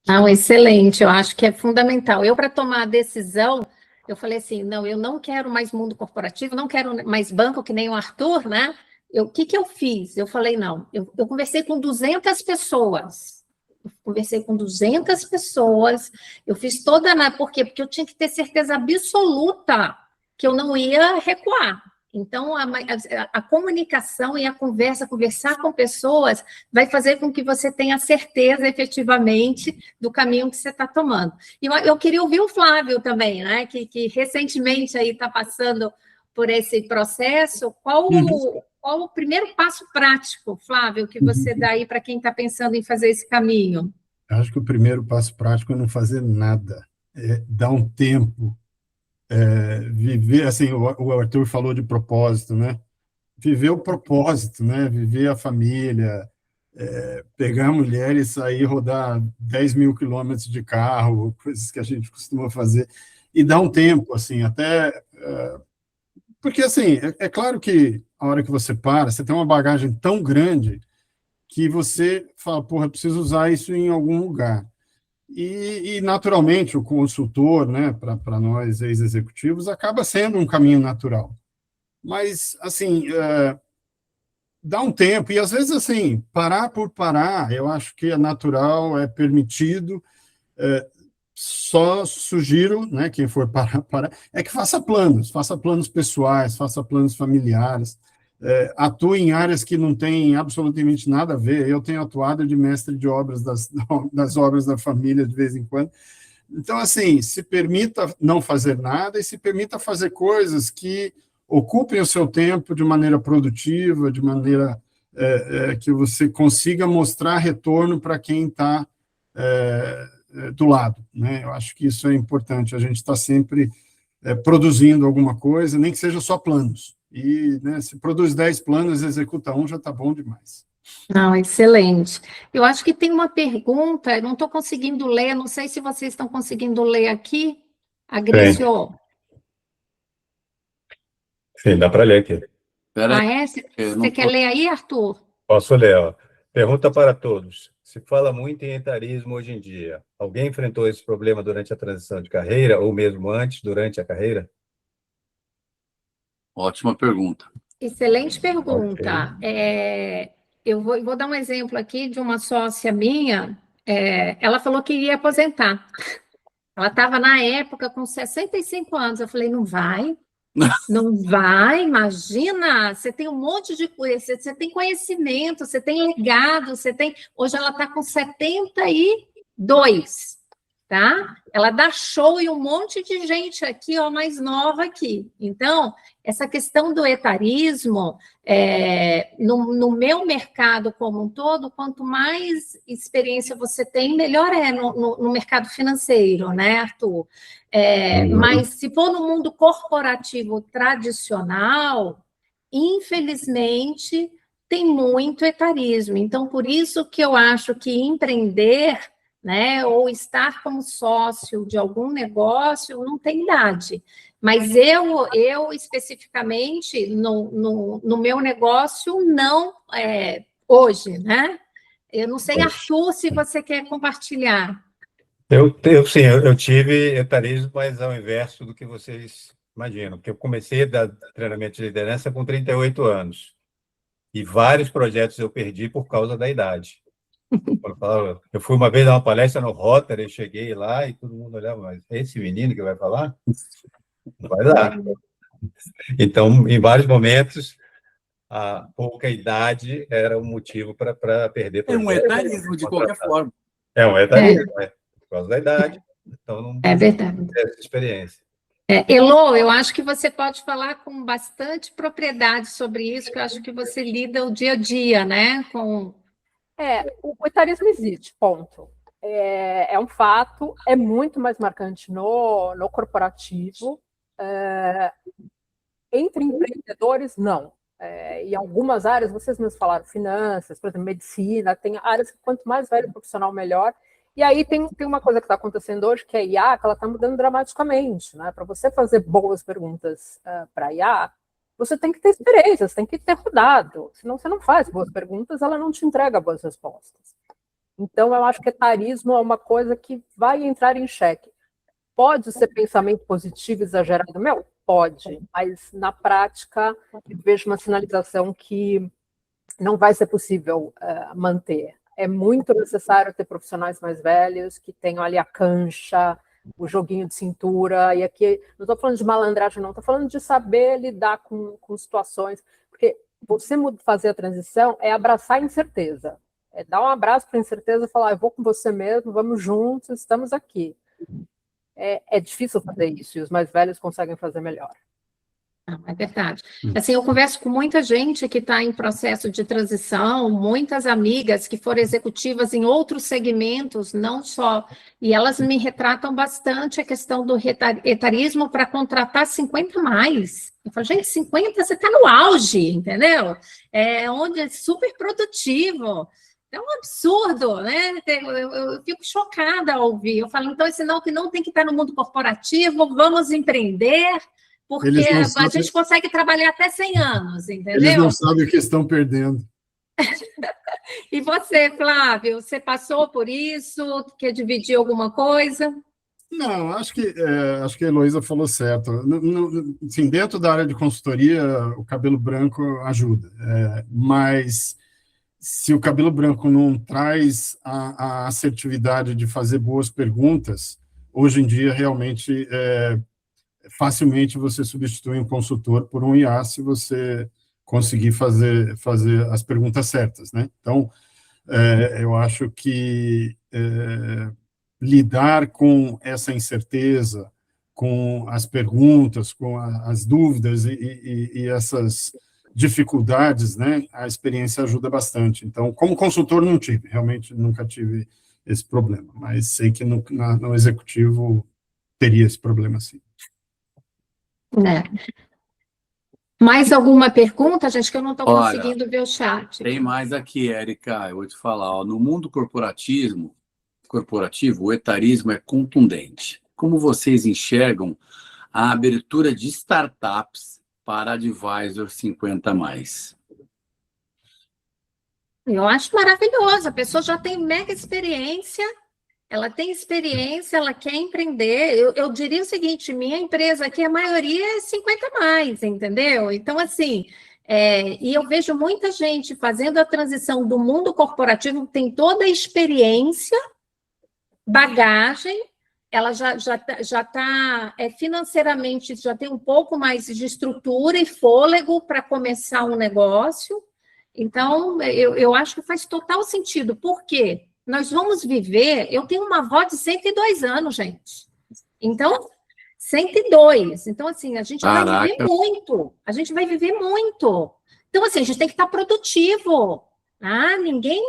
Não, excelente, eu acho que é fundamental. Eu, para tomar a decisão, eu falei assim, não, eu não quero mais mundo corporativo, não quero mais banco, que nem o Arthur, né? O que eu fiz? Eu falei, não, eu conversei com 200 pessoas. Eu fiz toda. Por quê? Porque eu tinha que ter certeza absoluta que eu não ia recuar. Então, a comunicação e a conversar com pessoas vai fazer com que você tenha certeza, efetivamente, do caminho que você está tomando. E eu queria ouvir o Flávio também, né? Que recentemente aí está passando por esse processo. Qual o primeiro passo prático, Flávio, que você dá aí para quem está pensando em fazer esse caminho? Acho que o primeiro passo prático é não fazer nada, dar um tempo, viver, assim, o Arthur falou de propósito, né? Viver o propósito, né? Viver a família, pegar a mulher e sair rodar 10 mil quilômetros de carro, coisas que a gente costuma fazer, e dar um tempo, assim, até... porque, assim, é claro que a hora que você para, você tem uma bagagem tão grande que você fala, porra, eu preciso usar isso em algum lugar. E naturalmente, o consultor, né, para nós ex-executivos, acaba sendo um caminho natural. Mas, assim, dá um tempo, e às vezes, assim, parar por parar, eu acho que é natural, é permitido, só sugiro, né, quem for parar, é que faça planos pessoais, faça planos familiares, atue em áreas que não têm absolutamente nada a ver. Eu tenho atuado de mestre de obras das obras da família de vez em quando. Então, assim, se permita não fazer nada e se permita fazer coisas que ocupem o seu tempo de maneira produtiva, de maneira que você consiga mostrar retorno para quem está do lado, né? Eu acho que isso é importante, a gente está sempre produzindo alguma coisa, nem que seja só planos. E, né, se produz 10 planos, executa um, já está bom demais. Não, excelente. Eu acho que tem uma pergunta, eu não estou conseguindo ler, não sei se vocês estão conseguindo ler aqui. Agrício. Sim, dá para ler aqui. Você quer ler aí, Arthur? Posso ler, ó. Pergunta para todos. Se fala muito em etarismo hoje em dia. Alguém enfrentou esse problema durante a transição de carreira ou mesmo antes, durante a carreira? Ótima pergunta. Excelente pergunta. Okay. Eu vou dar um exemplo aqui de uma sócia minha. Ela falou que iria aposentar. Ela estava, na época, com 65 anos. Eu falei, não vai? Não vai, imagina, você tem um monte de coisa, você tem conhecimento, você tem legado, você tem... Hoje ela está com 72, tá? Ela dá show e um monte de gente aqui, ó, mais nova aqui. Então, essa questão do etarismo, no meu mercado como um todo, quanto mais experiência você tem, melhor é no mercado financeiro, né, Arthur? Mas se for no mundo corporativo tradicional, infelizmente, tem muito etarismo. Então, por isso que eu acho que empreender, né, ou estar como sócio de algum negócio não tem idade. Mas eu especificamente, no meu negócio, não hoje, né? Eu não sei, Arthur, se você quer compartilhar. Sim, eu tive etarismo, mas ao inverso do que vocês imaginam, porque eu comecei a dar treinamento de liderança com 38 anos. E vários projetos eu perdi por causa da idade. Eu fui uma vez dar uma palestra no Rotary, cheguei lá e todo mundo olhava, mas é esse menino que vai falar? Não vai dar. Então, em vários momentos, a pouca idade era um motivo para perder É um projetos. etarismo, de qualquer forma. É um etarismo, por causa da idade. Então, não É verdade. tem essa experiência. Elô, eu acho que você pode falar com bastante propriedade sobre isso, que eu acho que você lida o dia a dia, né? O etarismo existe, ponto. É um fato, é muito mais marcante no corporativo. Entre empreendedores, não. Em algumas áreas, vocês mesmos falaram, finanças, por exemplo, medicina, tem áreas que quanto mais velho o profissional, melhor. E aí tem uma coisa que está acontecendo hoje, que é a IA, que ela está mudando dramaticamente, né? Para você fazer boas perguntas para a IA, você tem que ter experiência, você tem que ter rodado. Senão você não faz boas perguntas, ela não te entrega boas respostas. Então, eu acho que etarismo é uma coisa que vai entrar em xeque. Pode ser pensamento positivo exagerado? Pode, mas na prática eu vejo uma sinalização que não vai ser possível manter. É muito necessário ter profissionais mais velhos que tenham ali a cancha, o joguinho de cintura, e aqui não estou falando de malandragem, não, estou falando de saber lidar com situações, porque você fazer a transição é abraçar a incerteza, é dar um abraço para a incerteza e falar, eu vou com você mesmo, vamos juntos, estamos aqui. É difícil fazer isso, e os mais velhos conseguem fazer melhor. É verdade. Assim, eu converso com muita gente que está em processo de transição, muitas amigas que foram executivas em outros segmentos, não só, e elas me retratam bastante a questão do etarismo para contratar 50 mais. Eu falo, gente, 50, você está no auge, entendeu? Onde é super produtivo. É um absurdo, né? Eu fico chocada ao ouvir. Eu falo, então, é sinal que não tem que estar no mundo corporativo, vamos empreender, porque a gente consegue trabalhar até 100 anos, entendeu? Eles não sabem o que estão perdendo. E você, Flávio, você passou por isso? Quer dividir alguma coisa? Não, acho que a Heloísa falou certo. Assim, dentro da área de consultoria, o cabelo branco ajuda, mas se o cabelo branco não traz a assertividade de fazer boas perguntas, hoje em dia, realmente, facilmente você substitui um consultor por um IA se você conseguir fazer as perguntas certas, né? Então, eu acho que lidar com essa incerteza, com as perguntas, com as dúvidas e essas dificuldades, né? A experiência ajuda bastante. Então, como consultor, não tive, realmente nunca tive esse problema, mas sei que no executivo teria esse problema, sim. Mais alguma pergunta, gente, que eu não estou conseguindo ver o chat? Tem mais aqui, Érica, eu vou te falar. Ó, no mundo corporativo, o etarismo é contundente. Como vocês enxergam a abertura de startups para advisor 50 mais? Eu acho maravilhoso. A pessoa já tem mega experiência, ela tem experiência, ela quer empreender. Eu diria o seguinte, minha empresa aqui, a maioria é 50 mais, entendeu? Então, assim, e eu vejo muita gente fazendo a transição do mundo corporativo, tem toda a experiência, bagagem, ela já está financeiramente, já tem um pouco mais de estrutura e fôlego para começar um negócio. Então, eu acho que faz total sentido. Por quê? Nós vamos viver... Eu tenho uma avó de 102 anos, gente. Então, 102. Então, assim, a gente vai viver muito. A gente vai viver muito. Então, assim, a gente tem que estar produtivo. Ninguém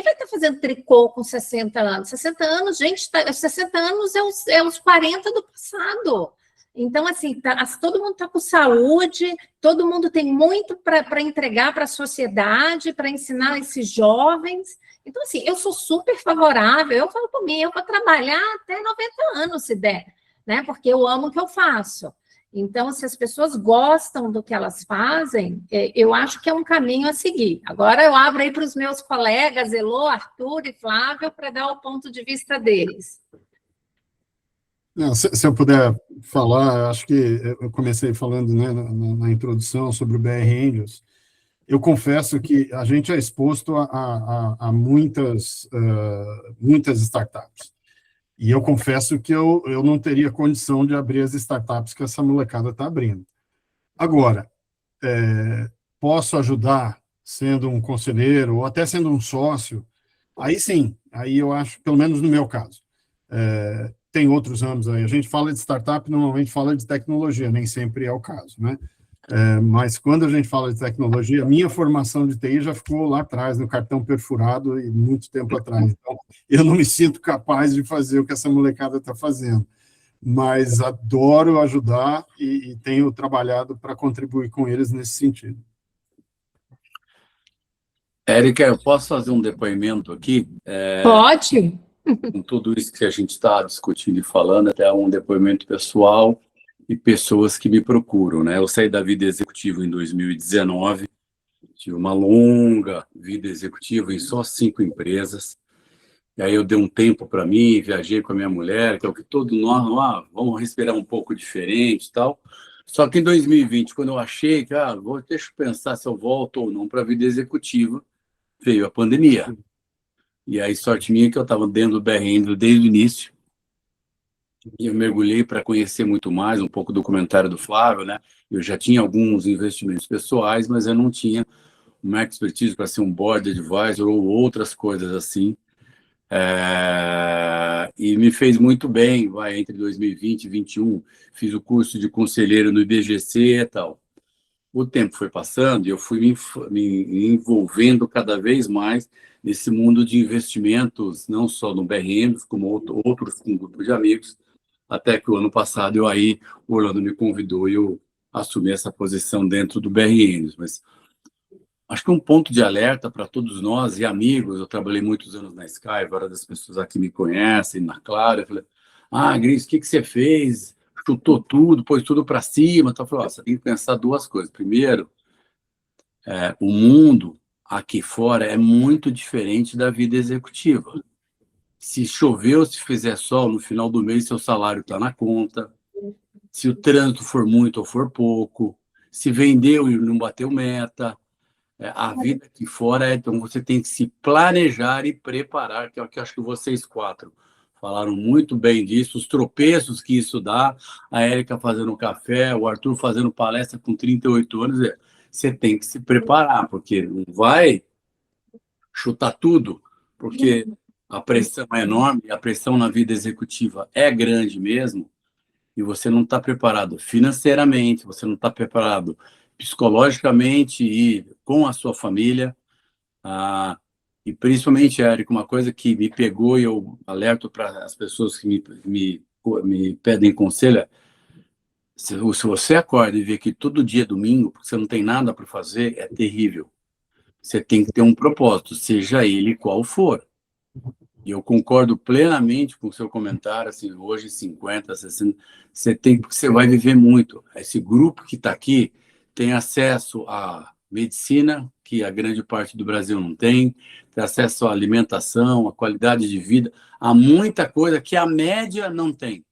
vai estar fazendo tricô com 60 anos. 60 anos, gente, 60 anos é os 40 do passado. Então, assim, todo mundo está com saúde, todo mundo tem muito para entregar para a sociedade, para ensinar esses jovens. Então, assim, eu sou super favorável, eu falo por mim, eu vou trabalhar até 90 anos, se der, né? Porque eu amo o que eu faço. Então, se as pessoas gostam do que elas fazem, eu acho que é um caminho a seguir. Agora eu abro aí para os meus colegas, Elô, Arthur e Flávio, para dar o ponto de vista deles. Não, se eu puder falar, acho que eu comecei falando, né, na introdução sobre o BR Angels. eu confesso que a gente é exposto a muitas startups. E eu confesso que eu não teria condição de abrir as startups que essa molecada está abrindo. Agora, posso ajudar sendo um conselheiro ou até sendo um sócio? Aí sim, aí eu acho, pelo menos no meu caso. Tem outros ramos aí. A gente fala de startup, normalmente fala de tecnologia, nem sempre é o caso, né? Mas quando a gente fala de tecnologia, minha formação de TI já ficou lá atrás, no cartão perfurado, e muito tempo atrás. Então, eu não me sinto capaz de fazer o que essa molecada está fazendo. Mas adoro ajudar e tenho trabalhado para contribuir com eles nesse sentido. Érica, eu posso fazer um depoimento aqui? Pode. Com tudo isso que a gente está discutindo e falando, até um depoimento pessoal e pessoas que me procuram, né? Eu saí da vida executiva em 2019, tive uma longa vida executiva em só 5 empresas, e aí eu dei um tempo para mim, viajei com a minha mulher, que é o que todos nós, vamos respirar um pouco diferente e tal. Só que em 2020, quando eu achei que, deixa eu pensar se eu volto ou não para a vida executiva, veio a pandemia. E aí, sorte minha que eu estava dentro do BR desde o início, e eu mergulhei para conhecer muito mais, um pouco do documentário do Flávio, né? Eu já tinha alguns investimentos pessoais, mas eu não tinha uma expertise para ser um board advisor ou outras coisas assim. E me fez muito bem, entre 2020 e 2021, fiz o curso de conselheiro no IBGC e tal. O tempo foi passando e eu fui me envolvendo cada vez mais nesse mundo de investimentos, não só no BRM, como outros com um grupo de amigos, até que o ano passado o Orlando me convidou e eu assumi essa posição dentro do BRM. Mas acho que um ponto de alerta para todos nós e amigos, eu trabalhei muitos anos na Sky, várias das pessoas aqui me conhecem, na Clara, eu falei, Gris, o que você fez? Chutou tudo, pôs tudo para cima. Então, eu falei, você tem que pensar 2 coisas. Primeiro, o mundo aqui fora é muito diferente da vida executiva. Se chover ou se fizer sol, no final do mês seu salário está na conta. Se o trânsito for muito ou for pouco. Se vendeu e não bateu meta. A vida aqui fora, então você tem que se planejar e preparar, que é o que eu acho que vocês 4 falaram muito bem disso, os tropeços que isso dá, a Érica fazendo café, o Arthur fazendo palestra com 38 anos, você tem que se preparar, porque não vai chutar tudo, porque a pressão é enorme, a pressão na vida executiva é grande mesmo, e você não está preparado financeiramente, você não está preparado psicologicamente e com a sua família. E principalmente, Érico, uma coisa que me pegou e eu alerto para as pessoas que me pedem conselho, se você acorda e vê que todo dia é domingo, porque você não tem nada para fazer, é terrível. Você tem que ter um propósito, seja ele qual for. E eu concordo plenamente com o seu comentário, assim, hoje 50, 60, porque você vai viver muito. Esse grupo que está aqui tem acesso à medicina, que a grande parte do Brasil não tem acesso à alimentação, à qualidade de vida, há muita coisa que a média não tem.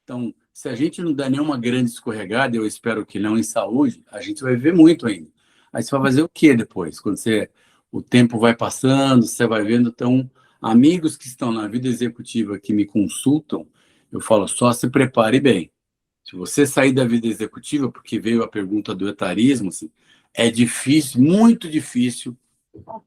Então, se a gente não der nenhuma grande escorregada, eu espero que não em saúde, a gente vai viver muito ainda. Aí você vai fazer o quê depois? Quando o tempo vai passando, você vai vendo, então, amigos que estão na vida executiva que me consultam, eu falo, só se prepare bem. Se você sair da vida executiva, porque veio a pergunta do etarismo, assim, é difícil, muito difícil,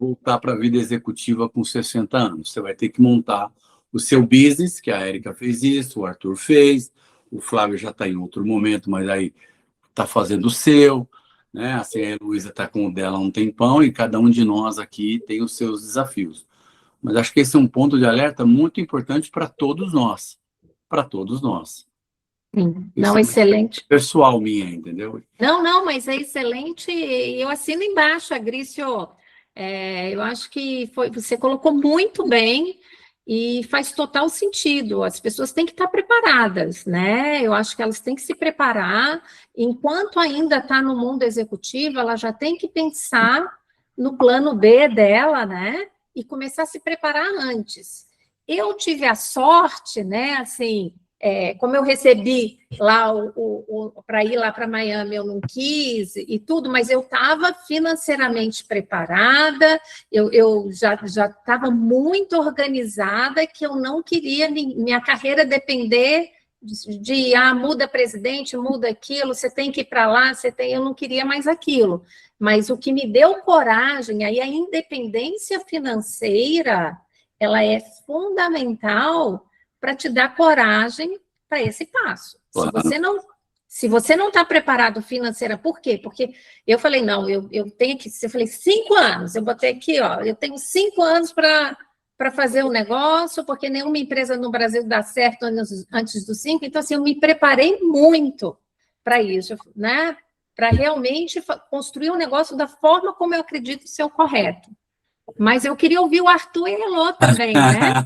voltar para a vida executiva com 60 anos. Você vai ter que montar o seu business, que a Érica fez isso, o Arthur fez, o Flávio já está em outro momento, mas aí está fazendo o seu, né? Assim, a Heloísa está com o dela há um tempão e cada um de nós aqui tem os seus desafios. Mas acho que esse é um ponto de alerta muito importante para todos nós. Para todos nós. Sim. Não, excelente. Pessoal minha, entendeu? Não, mas é excelente. Eu assino embaixo, Agrício. Eu acho que você colocou muito bem e faz total sentido. As pessoas têm que estar preparadas, né? Eu acho que elas têm que se preparar. Enquanto ainda está no mundo executivo, ela já tem que pensar no plano B dela, né? E começar a se preparar antes. Eu tive a sorte, né? Assim, como eu recebi lá para ir lá para Miami, eu não quis e tudo, mas eu estava financeiramente preparada, eu já estava muito organizada, que eu não queria minha carreira depender de muda presidente, muda aquilo, você tem que ir para lá, eu não queria mais aquilo. Mas o que me deu coragem, aí a independência financeira, ela é fundamental para te dar coragem para esse passo. Claro. Se você não está preparado financeira, por quê? Porque eu falei, não, eu tenho que, eu falei, 5 anos, eu botei aqui, ó, eu tenho 5 anos para fazer um negócio, porque nenhuma empresa no Brasil dá certo antes dos 5, então, assim, eu me preparei muito para isso, né? Para realmente construir um negócio da forma como eu acredito ser o correto. Mas eu queria ouvir o Arthur e a Elô também, né?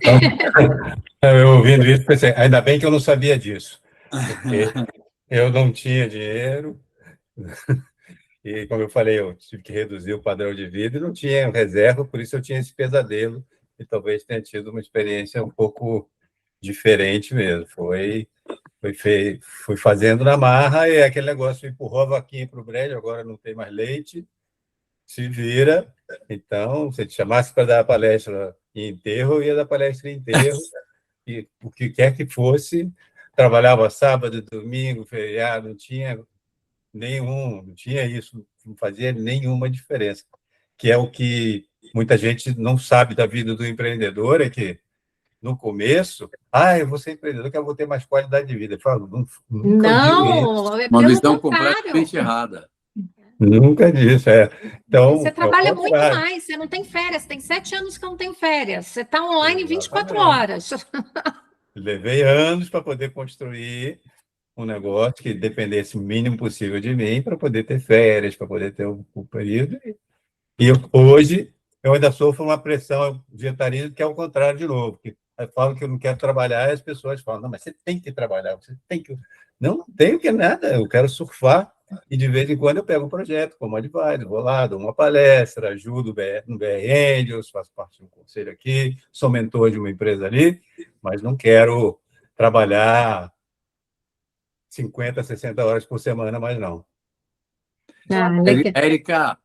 Eu ouvindo isso, pensei, ainda bem que eu não sabia disso, porque eu não tinha dinheiro, e, como eu falei, eu tive que reduzir o padrão de vida e não tinha reserva, por isso eu tinha esse pesadelo, e talvez tenha tido uma experiência um pouco diferente mesmo. Fui fazendo na marra, e aquele negócio empurrou a vaquinha para o brejo, agora não tem mais leite, se vira. Então, se te chamasse para dar palestra em enterro, eu ia dar palestra em enterro, e o que quer que fosse, trabalhava sábado, domingo, feriado, não tinha isso, não fazia nenhuma diferença, que é o que muita gente não sabe da vida do empreendedor, é que no começo, eu vou ser empreendedor, que eu vou ter mais qualidade de vida. Eu falo, nunca não, é uma visão completamente errada. Nunca disse, Então, você trabalha muito mais, você não tem férias, tem 7 anos que eu não tenho férias, você está online 24 horas. Levei anos para poder construir um negócio que dependesse o mínimo possível de mim, para poder ter férias, para poder ter o período. E hoje, eu ainda sofro uma pressão vegetariana, que é o contrário de novo, que eu falo que eu não quero trabalhar, e as pessoas falam, não, mas você tem que trabalhar, você tem que... Não tenho que nada, eu quero surfar, e de vez em quando eu pego um projeto como advisor, vou lá, dou uma palestra, ajudo no BR Angels, faço parte de um conselho aqui, sou mentor de uma empresa ali, mas não quero trabalhar 50, 60 horas por semana, mais não. Érica,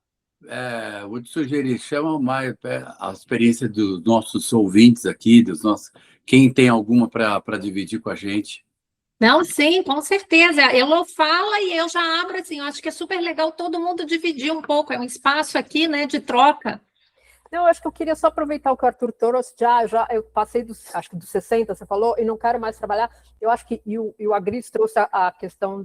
vou te sugerir, chama mais a experiência dos nossos ouvintes aqui, quem tem alguma para dividir com a gente. Não, sim, com certeza. Elô fala e eu já abro assim. Eu acho que é super legal todo mundo dividir um pouco. É um espaço aqui, né, de troca. Não, eu acho que eu queria só aproveitar o que o Arthur trouxe. Eu passei acho que dos 60, você falou, e não quero mais trabalhar. Eu acho que o Agris trouxe a questão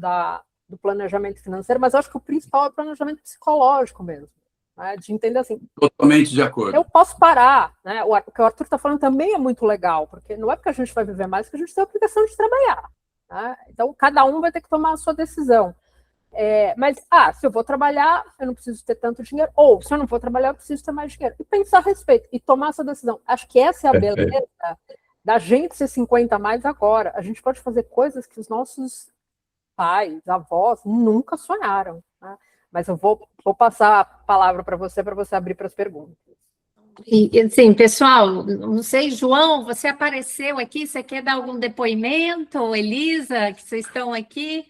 do planejamento financeiro, mas eu acho que o principal é o planejamento psicológico mesmo. Né, de entender assim. Totalmente de acordo. Eu posso parar, né? O que o Arthur está falando também é muito legal, porque não é porque a gente vai viver mais que a gente tem a obrigação de trabalhar. Né? Então, cada um vai ter que tomar a sua decisão. Mas, se eu vou trabalhar, eu não preciso ter tanto dinheiro, ou se eu não vou trabalhar, eu preciso ter mais dinheiro. E pensar a respeito, e tomar essa decisão. Acho que essa é a beleza da gente ser 50 a mais agora. A gente pode fazer coisas que os nossos pais, avós, nunca sonharam. Né? Mas eu vou passar a palavra para você abrir para as perguntas. E, assim, pessoal, não sei, João, você apareceu aqui, você quer dar algum depoimento? Elisa, que vocês estão aqui?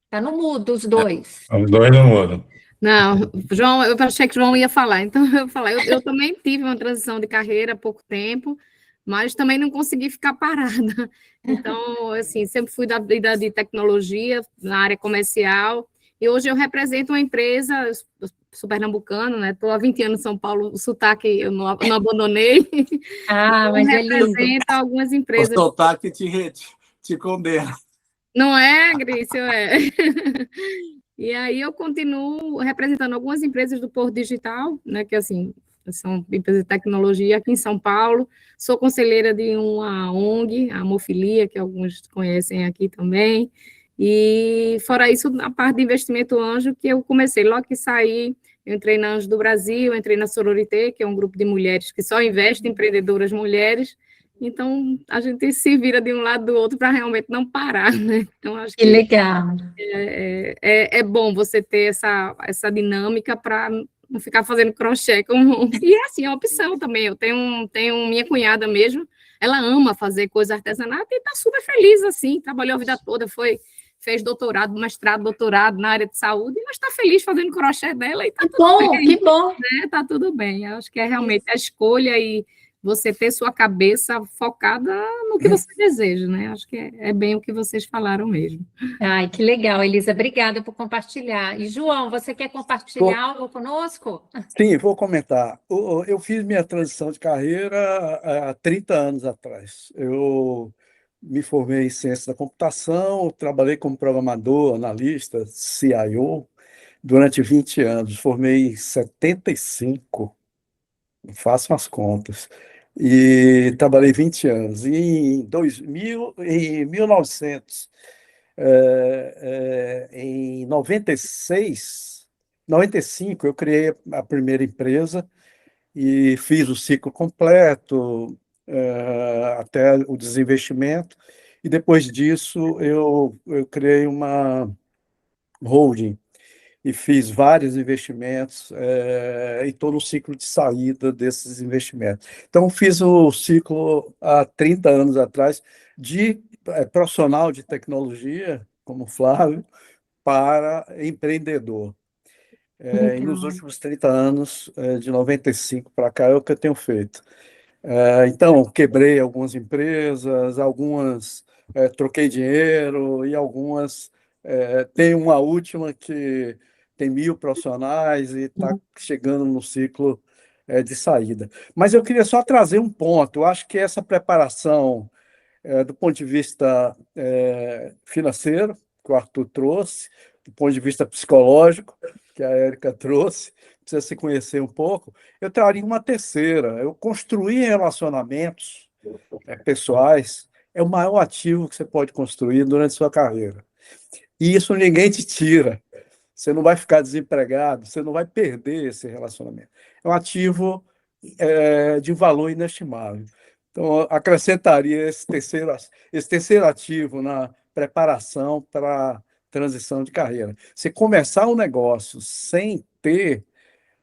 Está no mudo, os dois. Os dois no mudo. Não, João, eu achei que o João ia falar, então eu vou falar. Eu também tive uma transição de carreira há pouco tempo, mas também não consegui ficar parada. Então, assim, sempre fui da vida de tecnologia, na área comercial, e hoje eu represento uma empresa, sou pernambucana, né? Estou há 20 anos em São Paulo, o sotaque eu não abandonei. Mas é lindo. Represento algumas empresas. O sotaque te condena. Não é, Grício? E aí eu continuo representando algumas empresas do Porto Digital, né? Que, assim, são empresas de tecnologia aqui em São Paulo. Sou conselheira de uma ONG, a Amofilia, que alguns conhecem aqui também. E, fora isso, a parte de investimento anjo, que eu comecei logo que saí, eu entrei na Anjo do Brasil, entrei na Sororité, que é um grupo de mulheres que só investe em empreendedoras mulheres. Então, a gente se vira de um lado do outro para realmente não parar, né? Então, acho que legal. É bom você ter essa dinâmica para não ficar fazendo crochê como... E é assim, é uma opção também. Eu tenho minha cunhada mesmo, ela ama fazer coisa artesanato e está super feliz, assim, trabalhou a vida toda, fez doutorado, mestrado, doutorado na área de saúde, mas está feliz fazendo crochê dela e está tudo bem. Que bom! Né? Tá tudo bem. Eu acho que é realmente a escolha e você ter sua cabeça focada no que você deseja, né? Acho que é bem o que vocês falaram mesmo. Ai, que legal, Elisa. Obrigada por compartilhar. E, João, você quer compartilhar algo conosco? Sim, vou comentar. Eu fiz minha transição de carreira há 30 anos atrás. Eu me formei em ciência da computação, trabalhei como programador, analista, CIO, durante 20 anos. Formei em 75, façam as contas. E trabalhei 20 anos. E em 1900, em 95, eu criei a primeira empresa e fiz o ciclo completo, até o desinvestimento, e depois disso eu criei uma holding e fiz vários investimentos, e estou no ciclo de saída desses investimentos. Então, fiz o ciclo há 30 anos atrás de profissional de tecnologia, como Flávio, para empreendedor. E nos últimos 30 anos, de 95 para cá, é o que eu tenho feito. Então, quebrei algumas empresas, algumas troquei dinheiro e algumas... tem uma última que tem 1.000 profissionais e está chegando no ciclo de saída. Mas eu queria só trazer um ponto. Eu acho que essa preparação, do ponto de vista financeiro, que o Arthur trouxe, do ponto de vista psicológico, que a Érica trouxe, precisa se conhecer um pouco, eu traria uma terceira. Eu construir relacionamentos pessoais é o maior ativo que você pode construir durante a sua carreira. E isso ninguém te tira. Você não vai ficar desempregado, você não vai perder esse relacionamento. É um ativo de valor inestimável. Então, eu acrescentaria esse terceiro ativo na preparação para a transição de carreira. Você começar um negócio sem ter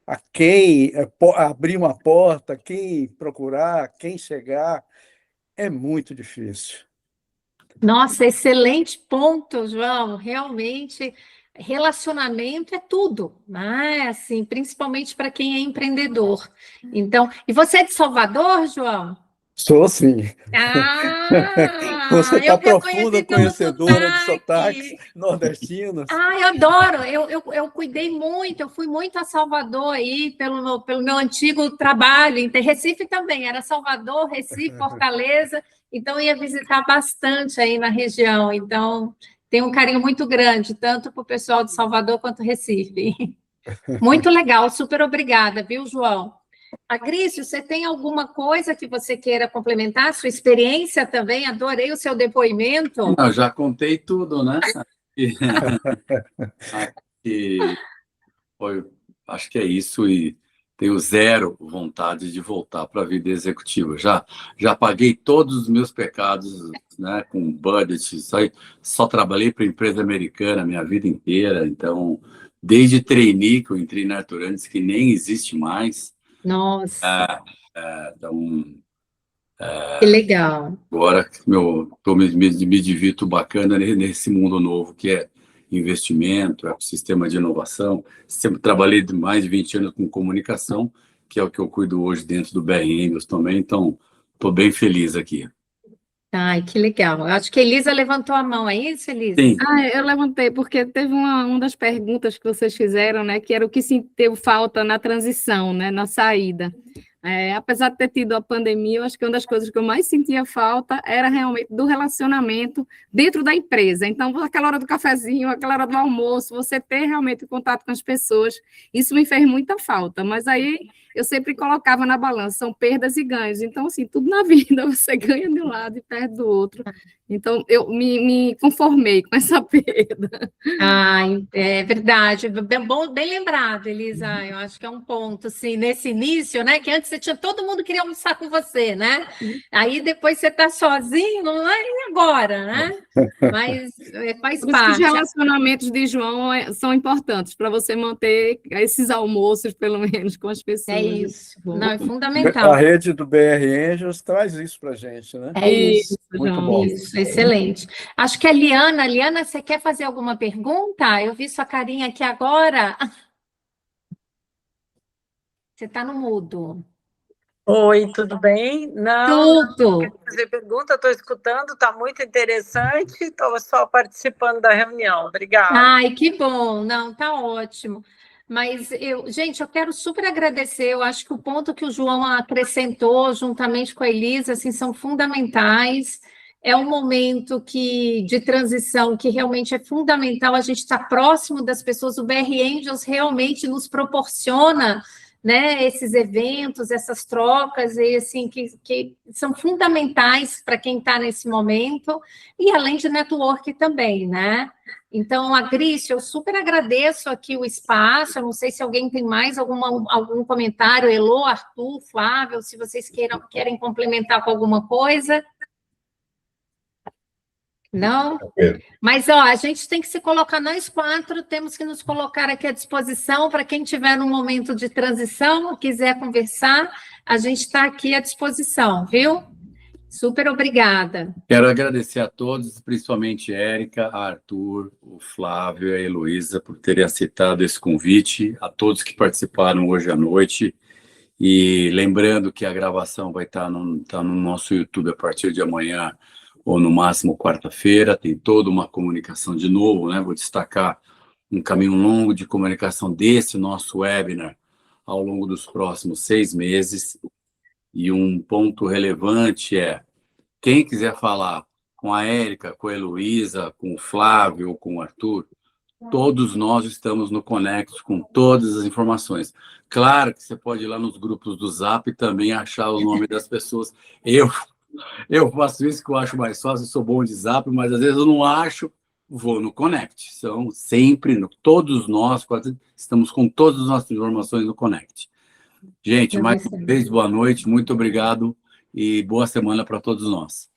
a quem abrir uma porta, quem procurar, quem chegar, é muito difícil. Nossa, excelente ponto, João. Realmente, relacionamento é tudo, né? Assim, principalmente para quem é empreendedor. Então, e você é de Salvador, João? Sou sim. Você Eu está profunda reconheci pelo conhecedora de sotaque. sotaques nordestinos. Eu adoro. Eu cuidei muito, eu fui muito a Salvador aí pelo meu antigo trabalho. Em Recife também, era Salvador, Recife, Fortaleza. Então, eu ia visitar bastante aí na região. Então, tenho um carinho muito grande, tanto para o pessoal de Salvador quanto Recife. Muito legal, super obrigada, viu, João? Agrício, você tem alguma coisa que você queira complementar? Sua experiência também? Adorei o seu depoimento. Eu já contei tudo, né? Acho que é isso, e tenho zero vontade de voltar para a vida executiva. Já paguei todos os meus pecados, né, com budget, só trabalhei para empresa americana a minha vida inteira, então, desde trainee, que eu entrei na Arthur Andersen, que nem existe mais. Nossa, Então, que legal. agora me divirto bacana nesse mundo novo, que é investimento, sistema de inovação. Sempre trabalhei mais de 20 anos com comunicação, que é o que eu cuido hoje dentro do BR Engels também, então estou bem feliz aqui. Ai, que legal. Eu acho que a Elisa levantou a mão, é isso, Elisa? Sim. Eu levantei, porque teve uma das perguntas que vocês fizeram, né, que era o que sentiu falta na transição, né, na saída. Apesar de ter tido a pandemia, eu acho que uma das coisas que eu mais sentia falta era realmente do relacionamento dentro da empresa. Então, aquela hora do cafezinho, aquela hora do almoço, você ter realmente contato com as pessoas, isso me fez muita falta. Mas aí eu sempre colocava na balança, são perdas e ganhos. Então, assim, tudo na vida, você ganha de um lado e perde do outro. Então, eu me conformei com essa perda. É verdade, bem lembrado, Elisa. Eu acho que é um ponto, assim, nesse início, né? Que antes você tinha todo mundo queria almoçar com você, né? Aí depois você está sozinho, e agora, né? Mas faz Por isso que os parte. relacionamentos de João são importantes para você manter esses almoços, pelo menos, com as pessoas. É isso. Bom. Não, é A fundamental. rede do BR Angels traz isso para a gente, né? É isso. Muito João. bom. Isso, excelente. Acho que a Liana, você quer fazer alguma pergunta? Eu vi sua carinha aqui agora. Você está no mudo. Oi, tudo bem? Não Tudo. quero fazer pergunta, estou escutando, está muito interessante, estou só participando da reunião. Obrigada. Ai, que bom. Não, tá ótimo. Mas gente, eu quero super agradecer. Eu acho que o ponto que o João acrescentou, juntamente com a Elisa, assim, são fundamentais. É um momento de transição que realmente é fundamental. A gente está próximo das pessoas. O BR Angels realmente nos proporciona, né, esses eventos, essas trocas, e assim, que são fundamentais para quem está nesse momento, e além de network também, né? Então, Agrício, eu super agradeço aqui o espaço. Eu não sei se alguém tem mais algum comentário, Elô, Arthur, Flávio, se vocês querem complementar com alguma coisa. Não? Mas, a gente tem que se colocar, nós quatro, temos que nos colocar aqui à disposição para quem tiver num momento de transição, quiser conversar, a gente está aqui à disposição, viu? Super obrigada. Quero agradecer a todos, principalmente a Érica, a Arthur, o Flávio e a Heloísa, por terem aceitado esse convite, a todos que participaram hoje à noite. E lembrando que a gravação vai estar no nosso YouTube a partir de amanhã, ou no máximo quarta-feira. Tem toda uma comunicação de novo, né? Vou destacar um caminho longo de comunicação desse nosso webinar ao longo dos próximos 6 meses. E um ponto relevante é, quem quiser falar com a Érica, com a Heloísa, com o Flávio ou com o Arthur, todos nós estamos no Connect com todas as informações. Claro que você pode ir lá nos grupos do Zap e também achar o nome das pessoas. Eu faço isso que eu acho mais fácil, eu sou bom de Zap, mas às vezes eu não acho, vou no Connect. São sempre, todos nós estamos com todas as nossas informações no Connect. Gente, mais uma vez, boa noite, muito obrigado e boa semana para todos nós.